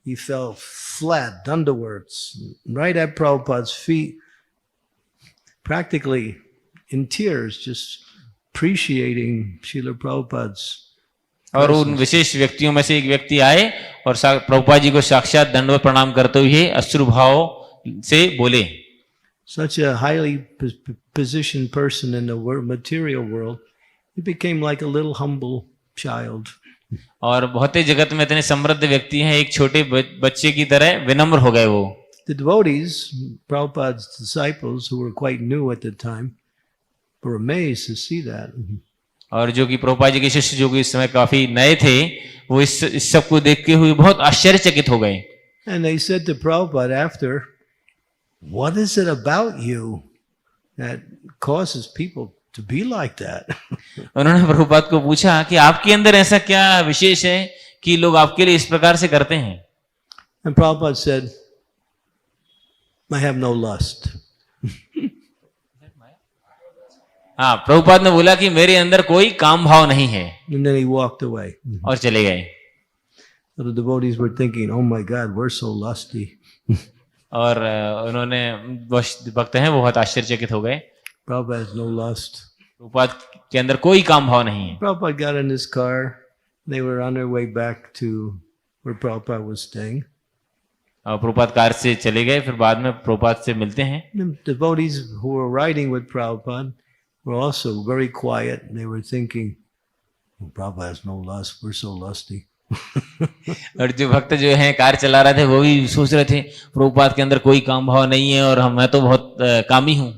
he fell flat, underwards, right at Prabhupada's feet, practically in tears, just appreciating Srila Prabhupada's. और उन विशेष व्यक्तियों में से एक व्यक्ति आए और प्रभुपाद जी को साक्षात दंडवत प्रणाम करते हुए अश्रु भाव से बोले। Such a highly positioned person in the material world, he became like a little humble child. और भौतिक जगत में इतने समृद्ध व्यक्ति हैं, एक छोटे बच्चे की तरह विनम्र हो गए वो। The devotees, Prabhupada's disciples, who were quite new at the time, were amazed to see that. और जो कि प्रभुपाद जी के शिष्य जो कि इस समय काफी नए थे, वो इस सब को देखते हुए बहुत आश्चर्यचकित हो गए। And they said to Prabhupada after, what is it about you that causes people to be like that? उन्होंने प्रभुपाद को पूछा कि आपके अंदर ऐसा क्या विशेष है कि लोग आपके लिए इस प्रकार से करते हैं? And Prabhupada said, I have no lust. हाँ, प्रभुपाद ने बोला कि मेरे अंदर कोई काम भाव नहीं है। And then he walked away. और चले गए। So the devotees were thinking, oh my God, we're so lusty. और उन्होंने भक्त हैं वो बहुत आश्चर्यचकित हो गए। Prabhupada has no lust. Prabhupada के अंदर कोई काम भाव नहीं है। Prabhupada got in his car. They were on their way back to where Prabhupada was staying. और प्रभुपाद कार से चले गए, फिर बाद में प्रभुपाद से मिलते हैं। The devotees who were riding with Prabhupada were also very quiet. They were thinking, oh, Prabhupada has no lust. We're so lusty. और जो भक्त जो हैं कार चला रहे थे वो भी सोच रहे थे प्रभुपाद के अंदर कोई काम भाव नहीं है और मैं तो बहुत कामी हूँ।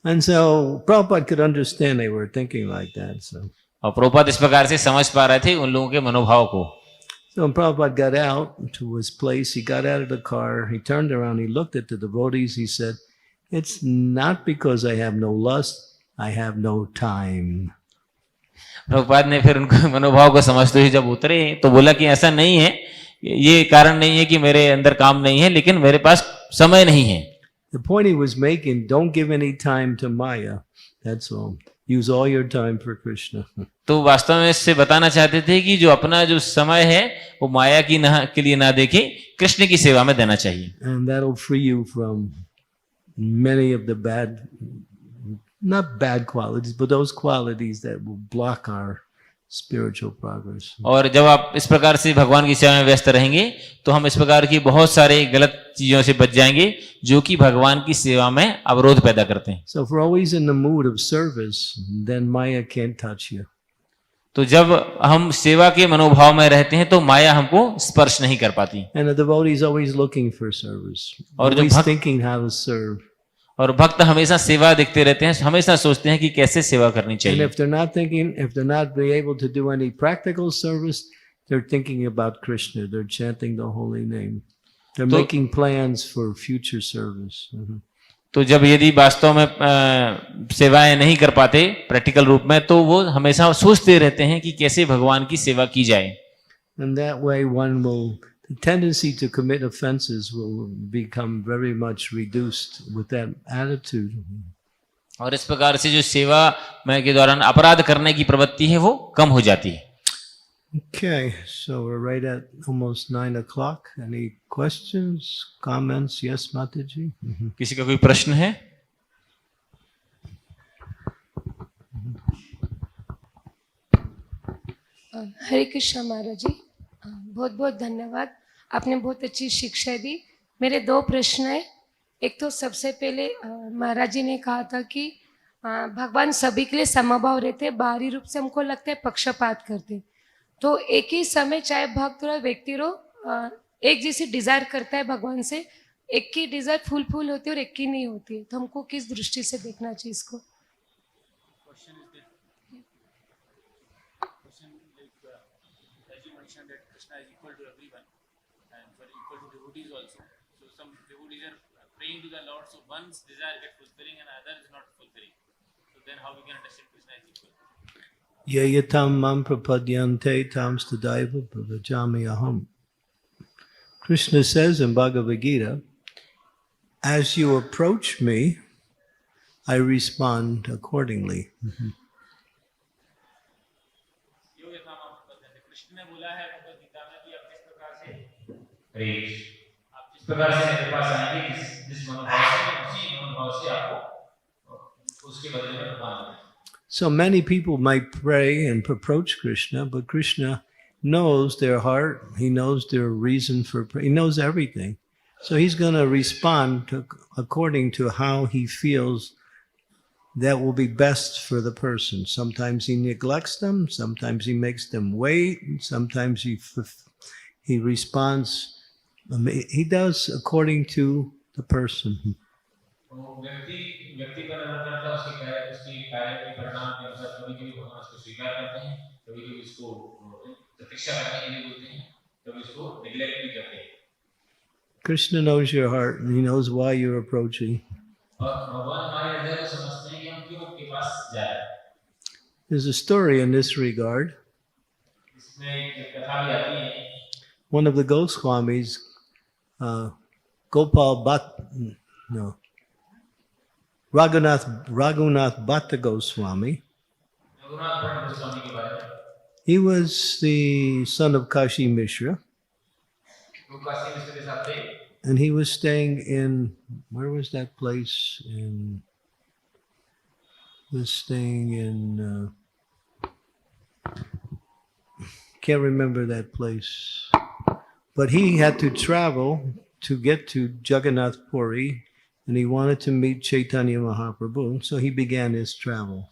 And so Prabhupada could understand they were thinking like that. So. और प्रभुपाद इस प्रकार से समझ पा रहे थे उन लोगों के मनोभाव को. So when Prabhupada got out to his place, he got out of the car, he turned around, he looked at the devotees, he said, "It's not because I have no lust, I have no time." Prabhupada ने फिर उनको मनोभाव को समझते हुए जब उतरे तो बोला कि ऐसा नहीं है, ये कारण नहीं है कि मेरे अंदर काम नहीं है, लेकिन मेरे पास समय नहीं है. The point he was making, don't give any time to Maya. That's all. Use all your time for Krishna. तो वास्तव में इससे बताना चाहते थे कि जो अपना जो समय है वो माया की के लिए ना देखे, कृष्ण की सेवा में देना चाहिए. And that'll free you from many of the bad, not bad qualities, but those qualities that will block our spiritual progress. और जब आप इस प्रकार से भगवान की सेवा में व्यस्त रहेंगे तो हम इस प्रकार की बहुत सारे गलत चीजों से बच जाएंगे जो कि भगवान की सेवा में अवरोध पैदा करते हैं. So if we're always in the mood of service, then Maya can't touch you. तो जब हम सेवा के मनोभाव में रहते हैं तो माया हमको स्पर्श नहीं कर पाती. And the devotee is always looking for service, और जो always भक्त thinking how to serve. और भक्त हमेशा सेवा देखते रहते हैं, हमेशा सोचते हैं कि कैसे सेवा करनी And चाहिए. if they're not thinking, if they're not be able to do any practical service, they're thinking about Krishna. They're chanting the holy name. They're तो- making plans for future service. तो जब यदि वास्तव में सेवाएं नहीं कर पाते प्रैक्टिकल रूप में तो वो हमेशा सोचते रहते हैं कि कैसे भगवान की सेवा की जाए. And that way one will, the tendency to commit offenses will become very much reduced with that attitude. और इस प्रकार से जो सेवा में के दौरान अपराध करने की प्रवृत्ति है वो कम हो जाती है. Okay, so we're right at almost 9 o'clock. Any questions, comments? Yes, Mataji? किसी का कोई प्रश्न है? हरे कृष्ण महाराज जी, बहुत बहुत धन्यवाद. आपने बहुत अच्छी शिक्षा दी. मेरे दो प्रश्न है. एक तो सबसे पहले महाराज जी ने कहा था कि भगवान सभी के लिए समभाव रहते हैं, बाहरी रूप से हमको लगता है पक्षपात करते. तो एक ही समय चाहे भक्त हो व्यक्ति रो एक जैसी डिजायर करता है भगवान से, एक की डिजायर फुल होती है और एक की नहीं होती है. तो हमको किस दृष्टि से देखना चाहिए इसको? Devotees also. So some devotees are praying to the Lord, so one's desire get fulfilling and other is not fulfilling. So then how we can understand Krishna is equal? Yayatam mam prapadyante tam stadaiva pravajami aham. Krishna says in Bhagavad Gita, as you approach me, I respond accordingly. Krishna ने बोला है भगवद गीता में कि आप जिस प्रकार से आप जिस प्रकार से मेरे पास आएंगे जिस मनोभाव से उसी मनोभाव से आपको उसके बदले में भगवान देंगे. So many people might pray and approach Krishna, but Krishna knows their heart. He knows their reason for prayer. He knows everything. So he's going to respond according to how he feels that will be best for the person. Sometimes he neglects them. Sometimes he makes them wait. Sometimes he responds. He does according to the person. व्यक्ति पर निर्भर करता है उसकी कार्य के परिणाम के अनुसार. कभी-कभी भगवान उसको स्वीकार करते हैं, कभी-कभी उसको प्रतीक्षा करने के लिए बोलते हैं, कभी उसको नेग्लेक्ट भी करते हैं. Krishna knows your heart and he knows why you're approaching. और भगवान हमारे हृदय को समझते हैं कि हम क्यों उनके पास जा रहे हैं. There's a story in this regard. इसमें एक कथा भी आती है. One of the Goswamis, Raghunath Bhatta Goswami, Raghunath Bhatt Goswami के बारे में. he was the son of Kashi Mishra, वो काशी मिश्र के साथ थे. and he was staying in, where was that place? Can't remember that place. But he had to travel to get to Jagannath Puri, and he wanted to meet Chaitanya Mahaprabhu, so he began his travel.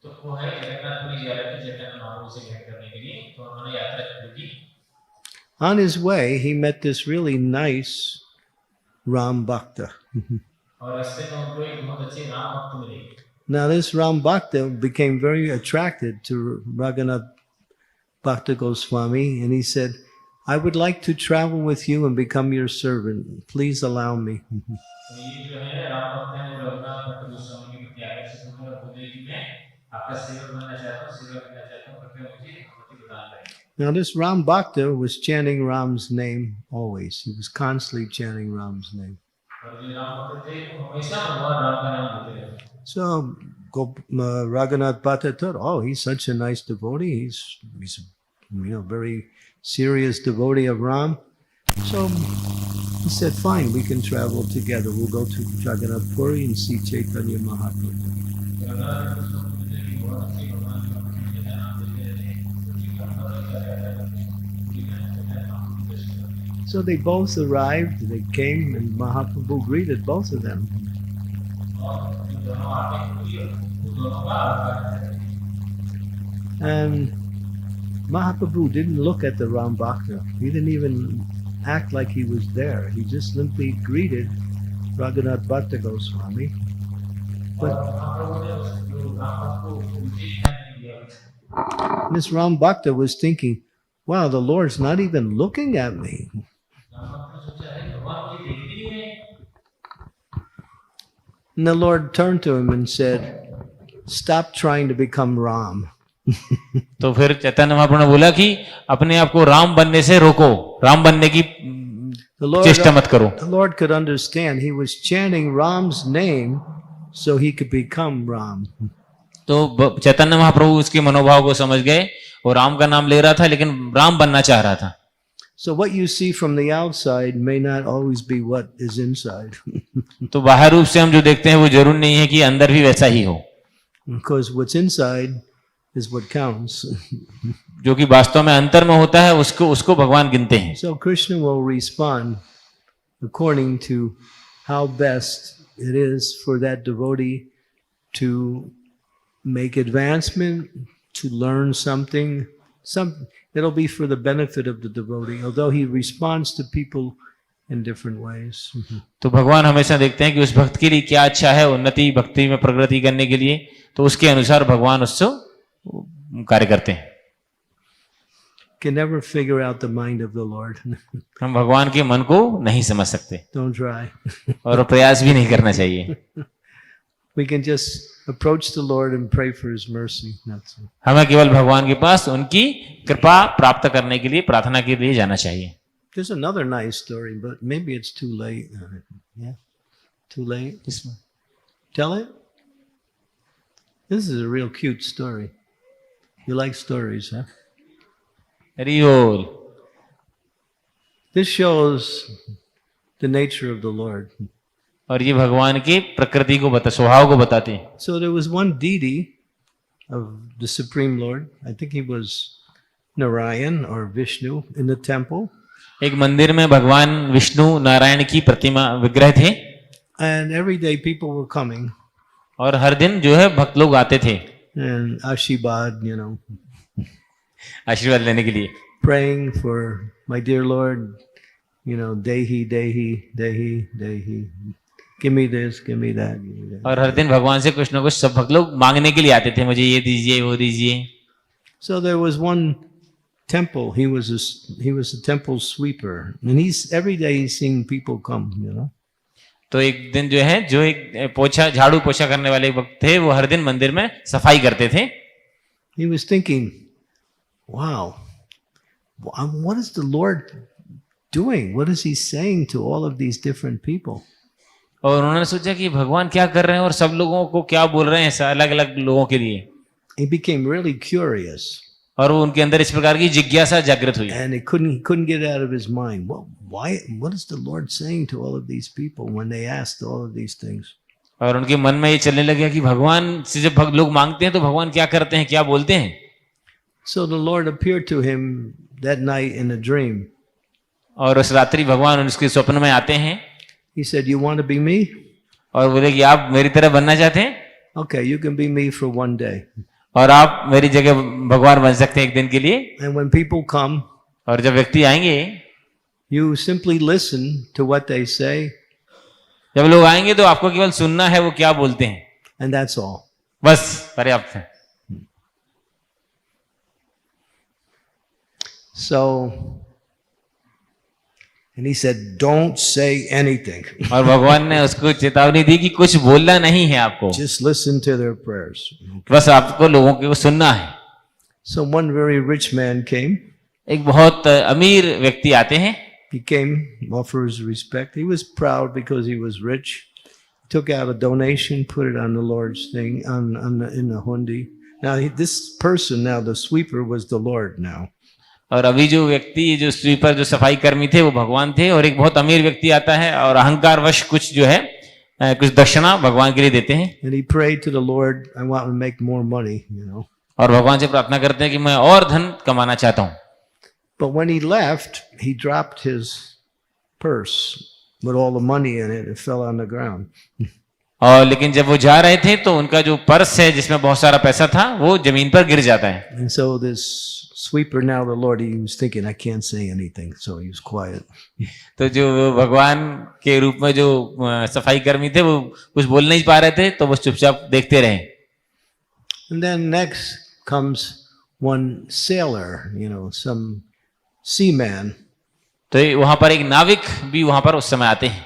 तो वो है जगन्नाथपुरी जा रहे थे चैतन्य महाप्रभु से भेंट करने के लिए. तो उन्होंने यात्रा शुरू की. On his way, he met this really nice Ram Bhakta. और रास्ते में उनको एक बहुत अच्छे राम भक्त मिले. Now this Ram Bhakta became very attracted to Raghunath Bhakta Goswami, and he said, I would like to travel with you and become your servant. Please allow me. तो ये जो है राम भक्त हैं वो रघुनाथ भक्त गोस्वामी के प्रति आकर्षित होकर बोले कि मैं आपका सेवक बनना चाहता हूँ, सेवा करना चाहता हूँ, कृपया मुझे अनुमति प्रदान करें। Now this Ram Bhakta was chanting Ram's name always. He was constantly chanting Ram's name. और जो राम भक्त थे वो हमेशा भगवान राम का नाम लेते रहे। So Raghunath Bhatta thought, oh, he's such a nice devotee. He's very serious devotee of Ram. So he said, fine, we can travel together. We'll go to Jagannath Puri and see Chaitanya Mahaprabhu. So they both arrived, they came, and Mahaprabhu greeted both of them. And Mahaprabhu didn't look at the Ram Bhakta. He didn't even act like he was there. He just simply greeted Raghunath Bhatta Goswami. But this Ram Bhakta was thinking, wow, the Lord's not even looking at me. And the Lord turned to him and said, stop trying to become Ram. तो फिर चैतन्य महाप्रभु ने बोला कि अपने आप को राम बनने से रोको, राम बनने की चेष्टा मत करो। The Lord could understand. He was chanting Ram's name so he could become Ram. तो चैतन्य महाप्रभु उसके मनोभाव को समझ गए, वो राम का नाम ले रहा था लेकिन राम बनना चाह रहा था। So what you see from the outside may not always be what is inside. तो बाहर रूप से हम जो देखते हैं वो जरूर नहीं है कि अंदर भी वैसा ही हो। Because what's inside is what counts. जो कि वास्तव में अंतर में होता है उसको भगवान गिनते हैं। So Krishna will respond according to how best it is for that devotee to make advancement, to learn something. It'll be for the benefit of the devotee, although he responds to people in different ways. तो भगवान हमेशा देखते हैं कि उस भक्त के लिए क्या अच्छा है, उन्नति भक्ति में प्रगति करने के लिए, तो उसके अनुसार भगवान उससे कार्य करते हैं। Can never figure out the mind of the Lord. हम भगवान के मन को नहीं समझ सकते। Don't try. और प्रयास भी नहीं करना चाहिए। We can just approach the Lord and pray for His mercy. That's all. हमें केवल भगवान के पास उनकी कृपा प्राप्त करने के लिए, प्रार्थना के लिए जाना चाहिए। There's another nice story, but maybe it's too late. Yeah, too late. Tell it. This is a real cute story. You like stories, huh? Hari बोल। This shows the nature of the Lord. और ये भगवान की प्रकृति को स्वभाव को बताते हैं। So there was one deity of the Supreme Lord. I think he was Narayan or Vishnu in the temple. एक मंदिर में भगवान विष्णु नारायण की प्रतिमा विग्रह थे। And every day people were coming. और हर दिन जो है भक्त लोग आते थे। And Ashibad, आशीर्वाद लेने के लिए। Praying for my dear Lord, Dehi, Dehi, Dehi, Dehi. Give me this, give me that, give me that. और हर दिन भगवान से कुछ न कुछ सब भक्त लोग मांगने के लिए आते थे, मुझे ये दीजिए वो दीजिए। So there was one temple. He was a temple sweeper, and every day he's seeing people come. तो एक दिन जो एक झाड़ू पोछा करने वाले भक्त थे, वो हर दिन मंदिर में सफाई करते थे। He was thinking, wow, what is the Lord doing? What is He saying to all of these different people? और उन्होंने सोचा कि भगवान क्या कर रहे हैं और सब लोगों को क्या बोल रहे हैं, अलग अलग लोगों के लिए। He became really curious. और वो उनके अंदर इस प्रकार की जिज्ञासा जागृत हुई। And he couldn't get out of his mind. Well, what is the Lord saying to all of these people when they asked all of these things? और उनके मन में ये चलने लगा कि भगवान से जब लोग मांगते हैं तो भगवान क्या करते हैं, क्या बोलते हैं। So the Lord appeared to him that night in a dream. और उस रात्रि भगवान उसके स्वप्न में आते हैं। He said, "You want to be me?" और बोले कि आप मेरी तरह बनना चाहते हैं? Okay, you can be me for one day. और आप मेरी जगह भगवान बन सकते हैं एक दिन के लिए। And when people come, और जब व्यक्ति आएंगे, you simply listen to what they say. जब लोग आएंगे तो आपको केवल सुनना है वो क्या बोलते हैं। And that's all. बस पर्याप्त है। So, and he said, don't say anything. और भगवान ने उसको चेतावनी दी कि कुछ बोलना नहीं है आपको, Just listen to their prayers. बस आपको लोगों को सुनना है। So one very rich man came. एक बहुत अमीर व्यक्ति आते हैं, He came, offer his respect. He was proud because he was rich. Took out a donation, put it on the Lord's thing, in the hundi. Now this person, now the sweeper, was the Lord now. और अभी जो व्यक्ति, जो sweeper, जो सफाई कर्मी थे, वो भगवान थे। और एक बहुत अमीर व्यक्ति आता है और अहंकारवश कुछ जो है कुछ दक्षिणा भगवान के लिए देते हैं। And he prayed to the Lord, I want to make more money, you know. और भगवान से प्रार्थना करते हैं कि मैं और धन कमाना चाहता हूँ। But when he left, he dropped his purse with all the money in it. It fell on the ground. और लेकिन जब वो जा रहे थे तो उनका जो पर्स है जिसमें बहुत सारा पैसा था वो जमीन पर गिर जाता है। And so this sweeper, now the Lord, he was thinking, I can't say anything, so he was quiet. तो जो भगवान के रूप में जो सफाई कर्मी थे वो कुछ बोल नहीं पा रहे थे, तो वो चुपचाप देखते रहे। And then next comes one sailor, you know, some seaman. तो वहां पर एक नाविक भी वहां पर उस समय आते हैं।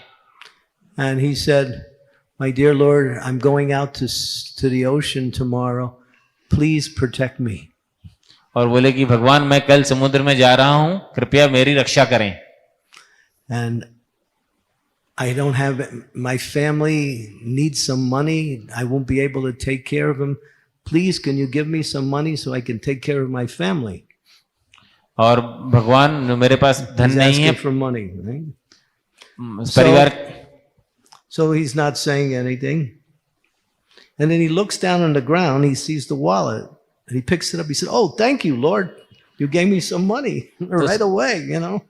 And he said, my dear Lord, I'm going out to the ocean tomorrow. Please protect me. और बोले कि भगवान मैं कल समुद्र में जा रहा हूं, कृपया मेरी रक्षा करें। And I don't have, my family needs some money. I won't be able to take care of them. Please, can you give me some money so I can take care of my family? और भगवान मेरे पास धन He's नहीं है, asking for money, right? परिवार। So he's not saying anything. And then he looks down on the ground, he sees the wallet, and he picks it up. He said, oh, thank you, Lord. You gave me some money right away, you know.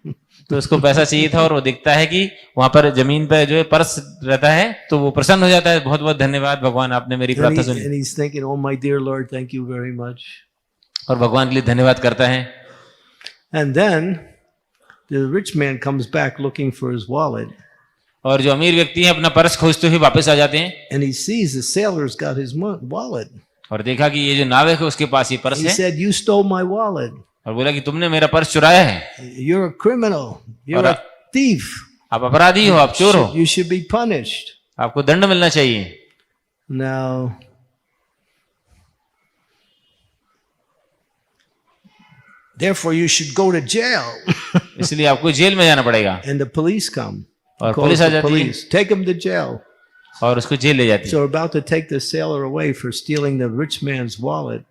तो उसको पैसा चाहिए था और वो दिखता है कि वहां पर जमीन पर जो है पर्स रहता है, तो वो प्रसन्न हो जाता है। बहुत बहुत धन्यवाद भगवान, आपने मेरी प्रार्थना सुनी। And he's thinking, oh, my dear Lord, thank you very much. और भगवान के लिए धन्यवाद करता है। And then the rich man comes back looking for his wallet. और जो अमीर व्यक्ति है अपना पर्स खोजते हुए वापस आ जाते हैं। And he sees the sailor's got his wallet. और देखा कि ये जो नाविक है उसके पास ये पर्स He है। said, you stole my wallet. और बोला कि तुमने मेरा पर्स चुराया है। You're a criminal. You're a thief. आप अपराधी हो, आप चोर हो, You should be punished. आपको दंड मिलना चाहिए। Now, therefore you should go to jail. इसलिए आपको जेल में जाना पड़ेगा। And the police come. और Calls पुलिस आ the जाती है police. Take him to jail. और उसको जेल ले जाती है। So we're about to take the sailor away for stealing the rich man's wallet.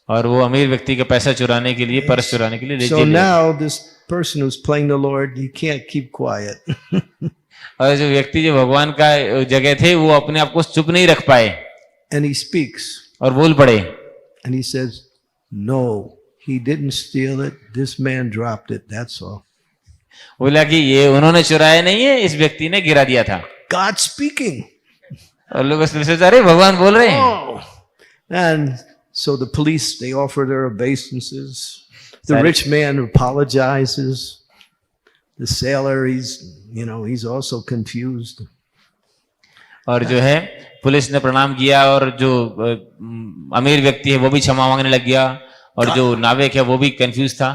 और वो अमीर व्यक्ति का पैसा चुराने के लिए, पर्स चुराने के लिए So जेल ले जाती now this person who's playing the Lord, he can't keep quiet. है। और जो व्यक्ति जो भगवान का जगह थे वो अपने आप को चुप नहीं रख पाए And he speaks. और बोल पड़े। And he says, no, he didn't steal it. This man dropped it. That's all. बोला कि ये उन्होंने चुराया नहीं है, इस व्यक्ति ने गिरा दिया था। God speaking. और लोग उसमें सोचा अरे भगवान बोल रहे हैं। Oh. And so the police, they offer their obeisances. The rich man apologizes. The sailor, he's also confused. और जो है पुलिस ने प्रणाम किया और जो अमीर व्यक्ति है वो भी क्षमा मांगने लग गया और जो नाविक है वो भी कंफ्यूज था।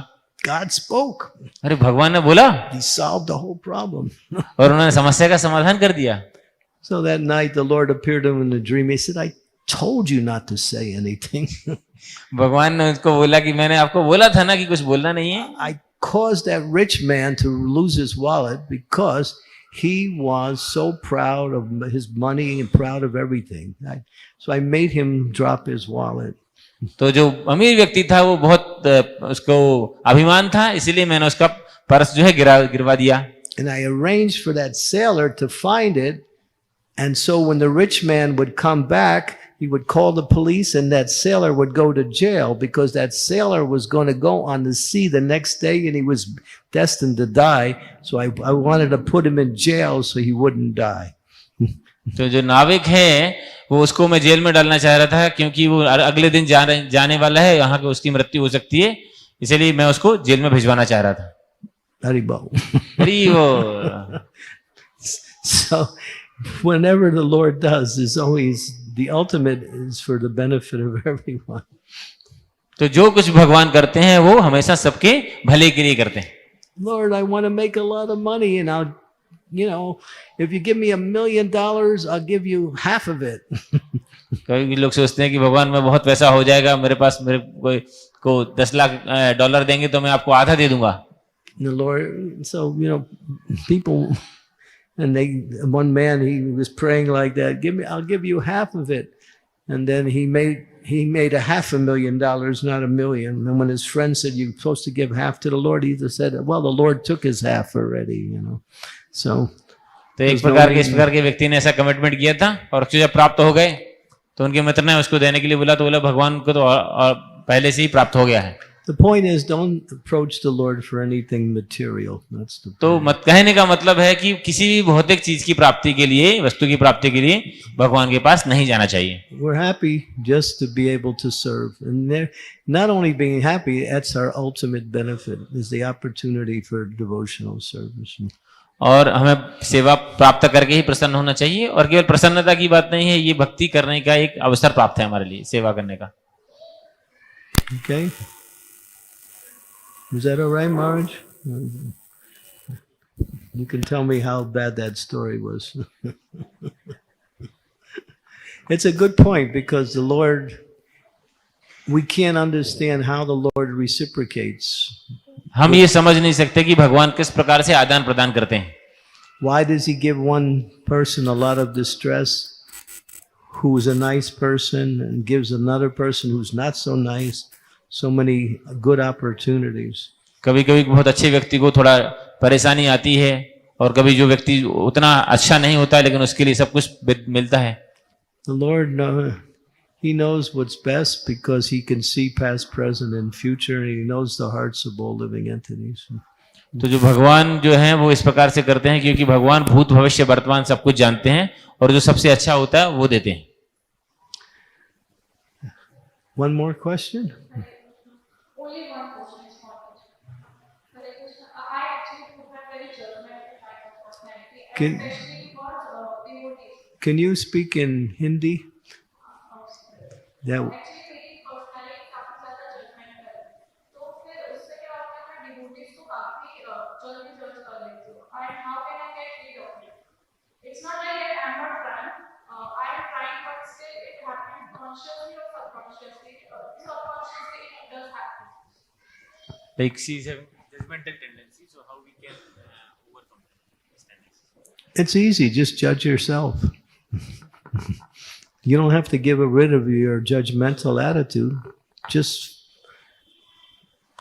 God spoke. अरे भगवान ने बोला He solved the whole problem. और उन्होंने समस्या का समाधान कर दिया। So that night the Lord appeared to him in a dream. He said, I told you not to say anything. भगवान ने उसको बोला कि मैंने आपको बोला था ना कि कुछ बोलना नहीं है। I caused that rich man to lose his wallet because he was so proud of his money and proud of everything. So I made him drop his wallet. तो जो अमीर व्यक्ति था वो बहुत उसको अभिमान था, इसीलिए मैंने उसका पर्स जो है गिरवा दिया। And I arranged for that sailor to find it. And so when the rich man would come back, he would call the police and that sailor would go to jail because that sailor was going to go on the sea the next day and he was destined to die. So I wanted to put him in jail so he wouldn't die. तो जो नाविक है वो उसको मैं jail में डालना चाह रहा था क्योंकि वो अगले दिन जाने वाला है, यहाँ पे उसकी मृत्यु हो सकती है, इसलिए मैं उसको जेल में भिजवाना चाह रहा था। So whenever the Lord does, there's always the ultimate is for the benefit of everyone. तो जो कुछ भगवान करते हैं वो हमेशा सबके भले के लिए करते हैं. Lord, I want to make a lot of money, and if you give me $1 million, I'll give you half of it. कई लोग सोचते हैं कि भगवान में बहुत पैसा हो जाएगा, मेरे पास मेरे को $10 लाख देंगे तो मैं आपको आधा दे दूंगा. The Lord, so people, and one man, he was praying like that. I'll give you half of it, and then he made $500,000, not $1 million. And when his friend said, "You're supposed to give half to the Lord," he just said, "Well, the Lord took his half already." So. तो इस प्रकार के व्यक्ति ने ऐसा commitment किया था और जब प्राप्त हो गए तो उनके मित्र ने उसको देने के लिए बोला तो बोला भगवान को तो पहले से ही प्राप्त हो गया है. The point is, don't approach the Lord for anything material. That's the point. तो कहने का मतलब है कि किसी भी भौतिक चीज की प्राप्ति के लिए, वस्तु की प्राप्ति के लिए भगवान के पास नहीं जाना चाहिए. We're happy just to be able to serve, and not only being happy, that's our ultimate benefit, is the opportunity for devotional service. और हमें सेवा प्राप्त करके ही प्रसन्न होना चाहिए, और केवल प्रसन्नता की बात नहीं है, ये भक्ति करने का एक अवसर प्राप्त है हमारे लिए, सेवा करने का. Okay. Is that all right, Maharaj? You can tell me how bad that story was. It's a good point, because the Lord, we can't understand how the Lord reciprocates. हम ये समझ नहीं सकते कि भगवान किस प्रकार से आदान प्रदान करते हैं. Why does he give one person a lot of distress, who's a nice person, and gives another person who's not so nice so many good opportunities? कभी कभी बहुत अच्छे व्यक्ति को थोड़ा परेशानी आती है, और कभी जो व्यक्ति उतना अच्छा नहीं होता है लेकिन उसके लिए सब कुछ मिलता है. The Lord, he knows what's best, because he can see past, present, and future, and he knows the hearts of all living entities. तो जो भगवान जो हैं वो इस प्रकार से करते हैं क्योंकि भगवान भूत भविष्य वर्तमान सब कुछ जानते हैं, और जो सबसे अच्छा होता है वो देते हैं. One more question? Only one question is not Hare Krishna. I actually prefer very judgmental type of personality, especially towards devotees. Can you speak in Hindi? Yeah. Actually मेरी personality काफी ज़्यादा judgmental है, तो फिर उससे क्या होता है, मैं devotees को काफी जल्दी judge कर लेती हूँ. And how can I get rid of it? It's not like that I'm not trying. I am trying, but still it happens consciously or subconsciously. Subconsciously it does happen. Like she is having judgmental tendency, so how we can overcome this tendency? It's easy. Just judge yourself. You don't have to get rid of your judgmental attitude. Just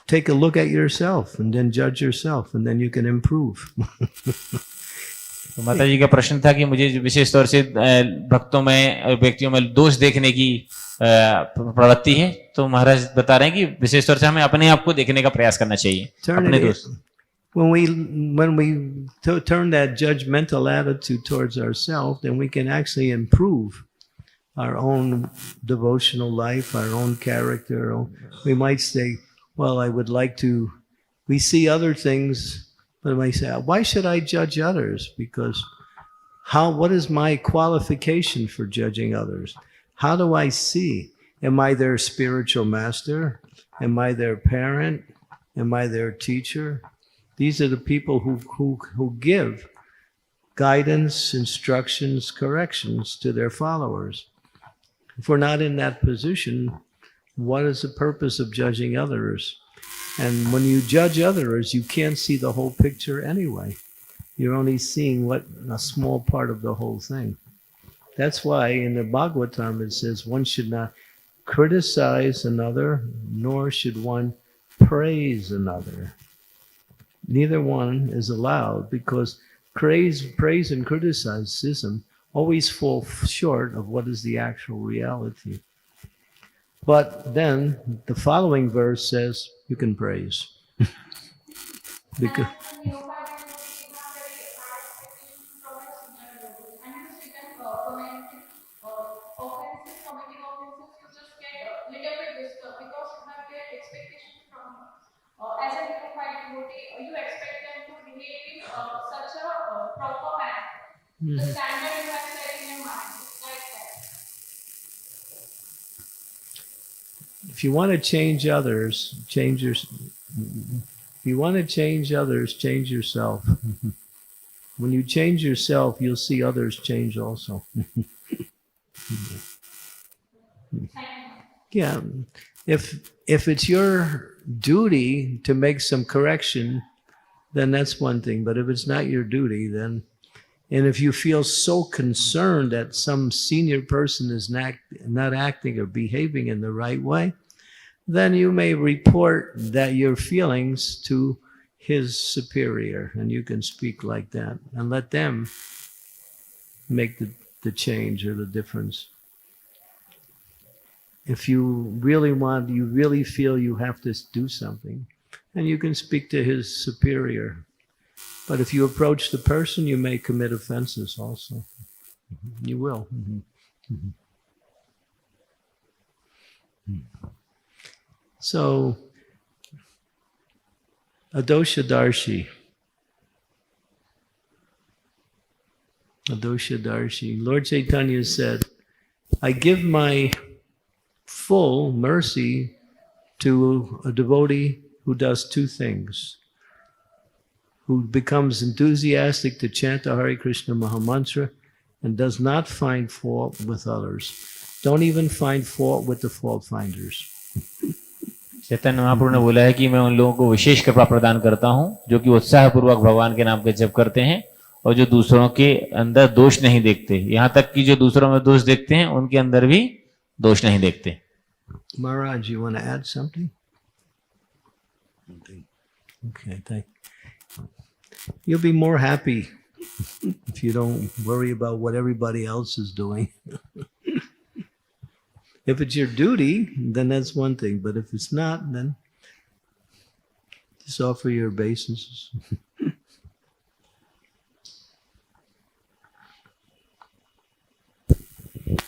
take a look at yourself and then judge yourself, and then you can improve. तो माता जी का प्रश्न था कि मुझे विशेष तौर से भक्तों में और व्यक्तियों में दोष देखने की प्रवृत्ति है, तो महाराज बता रहे हैं कि विशेष तौर से हमें अपने आप को देखने का प्रयास करना चाहिए, अपने दोष. When we turn that judgmental attitude towards ourselves, then we can actually improve our own devotional life, our own character. We might say, well, I would like to, we see other things, but we say, why should I judge others? Because what is my qualification for judging others? How do I see? Am I their spiritual master? Am I their parent? Am I their teacher? These are the people who give guidance, instructions, corrections to their followers. If we're not in that position, what is the purpose of judging others? And when you judge others, you can't see the whole picture anyway. You're only seeing a small part of the whole thing. That's why in the Bhagavatam it says one should not criticize another, nor should one praise another. Neither one is allowed, because praise and criticism always fall short of what is the actual reality. But then the following verse says you can praise. Because the standard you have set in your mind, it's like that. if you want to change others, if you want to change others, change yourself. When you change yourself, you'll see others change also. Yeah. If it's your duty to make some correction, then that's one thing. But if it's not your duty, then, and if you feel so concerned that some senior person is not acting or behaving in the right way, then you may report that your feelings to his superior, and you can speak like that and let them make the change or the difference. If you really feel you have to do something, and you can speak to his superior. But if you approach the person, you may commit offenses also. You will. So, Adoshadarshi. Lord Chaitanya said, I give my full mercy to a devotee who does two things. Who becomes enthusiastic to chant the Hare Krishna Mahamantra and does not find fault with others. Don't even find fault with the fault finders. Chaitanya Mahaprabhu ने बोला है कि मैं उन लोगों को विशेष कृपा प्रदान करता हूं जो कि उत्साहपूर्वक भगवान के नाम पे जप करते हैं और जो दूसरों के अंदर दोष नहीं देखते, यहाँ तक कि जो दूसरों में दोष देखते हैं उनके अंदर भी दोष नहीं देखते. Maharaj, you want to add something? Okay, thank you. You'll be more happy if you don't worry about what everybody else is doing. If it's your duty, then that's one thing. But if it's not, then just offer your obeisances.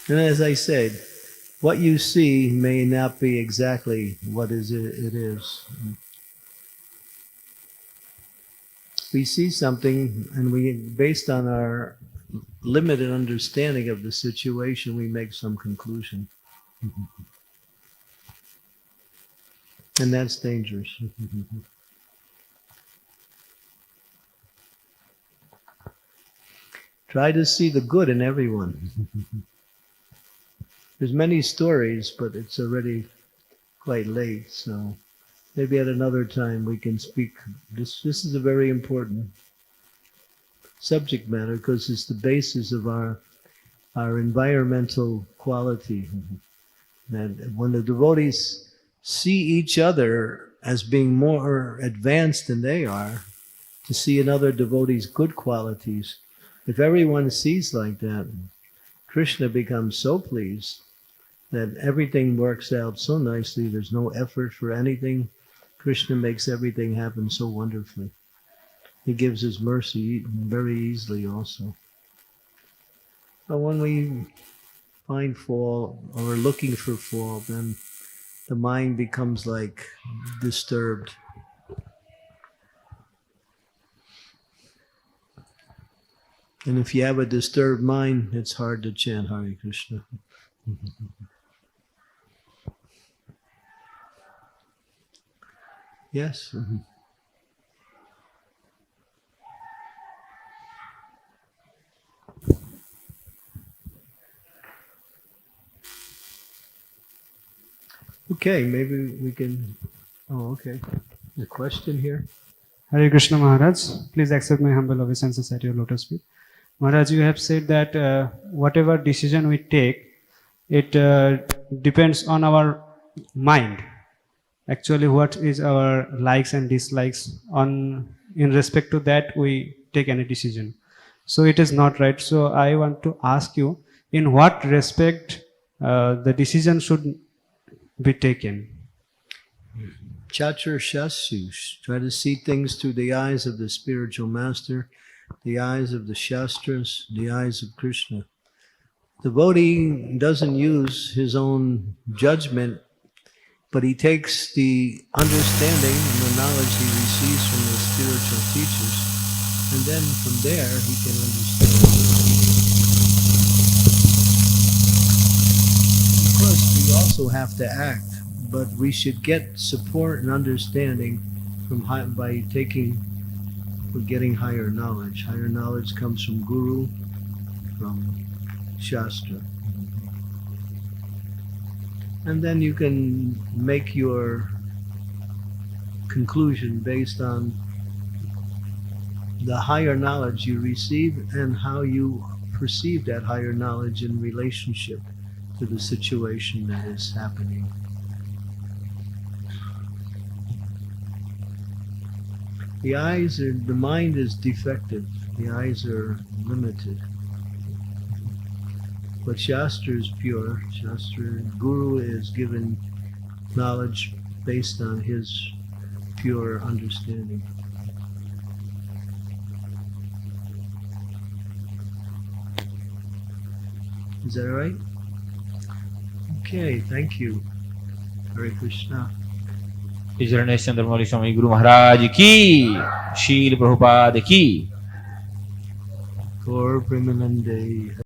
And as I said, what you see may not be exactly what it is. We see something, and based on our limited understanding of the situation, we make some conclusion. And that's dangerous. Try to see the good in everyone. There's many stories, but it's already quite late, so maybe at another time we can speak. This is a very important subject matter because it's the basis of our environmental quality. That when the devotees see each other as being more advanced than they are, to see in other devotees good qualities, if everyone sees like that, Krishna becomes so pleased that everything works out so nicely. There's no effort for anything. Krishna makes everything happen so wonderfully. He gives his mercy very easily also. But when we find fault or are looking for fault, then the mind becomes like disturbed. And if you have a disturbed mind, it's hard to chant Hare Krishna. Yes? Okay, maybe we can... Oh, okay. There's a question here. Hare Krishna Maharaj, please accept my humble obeisances at your lotus feet. Maharaj, you have said that whatever decision we take, it depends on our mind. Actually, what is our likes and dislikes, in respect to that we take any decision. So it is not right. So I want to ask you, in what respect the decision should be taken? Chatur Shastras. Try to see things through the eyes of the spiritual master, the eyes of the Shastras, the eyes of Krishna. The devotee doesn't use his own judgment, but he takes the understanding and the knowledge he receives from the spiritual teachers, and then from there he can understand. Of course, we also have to act but we should get support and understanding from by getting higher knowledge. Higher knowledge comes from Guru, from Shastra. And then you can make your conclusion based on the higher knowledge you receive and how you perceive that higher knowledge in relationship to the situation that is happening. The mind is defective. The eyes are limited. But Shastra is pure. Guru is given knowledge based on his pure understanding. Is that all right? Okay, thank you. Hare Krishna. इजरनेश Chandramouli स्वामी गुरु महाराज की, शील प्रभुपाद की। Gaur Premanande.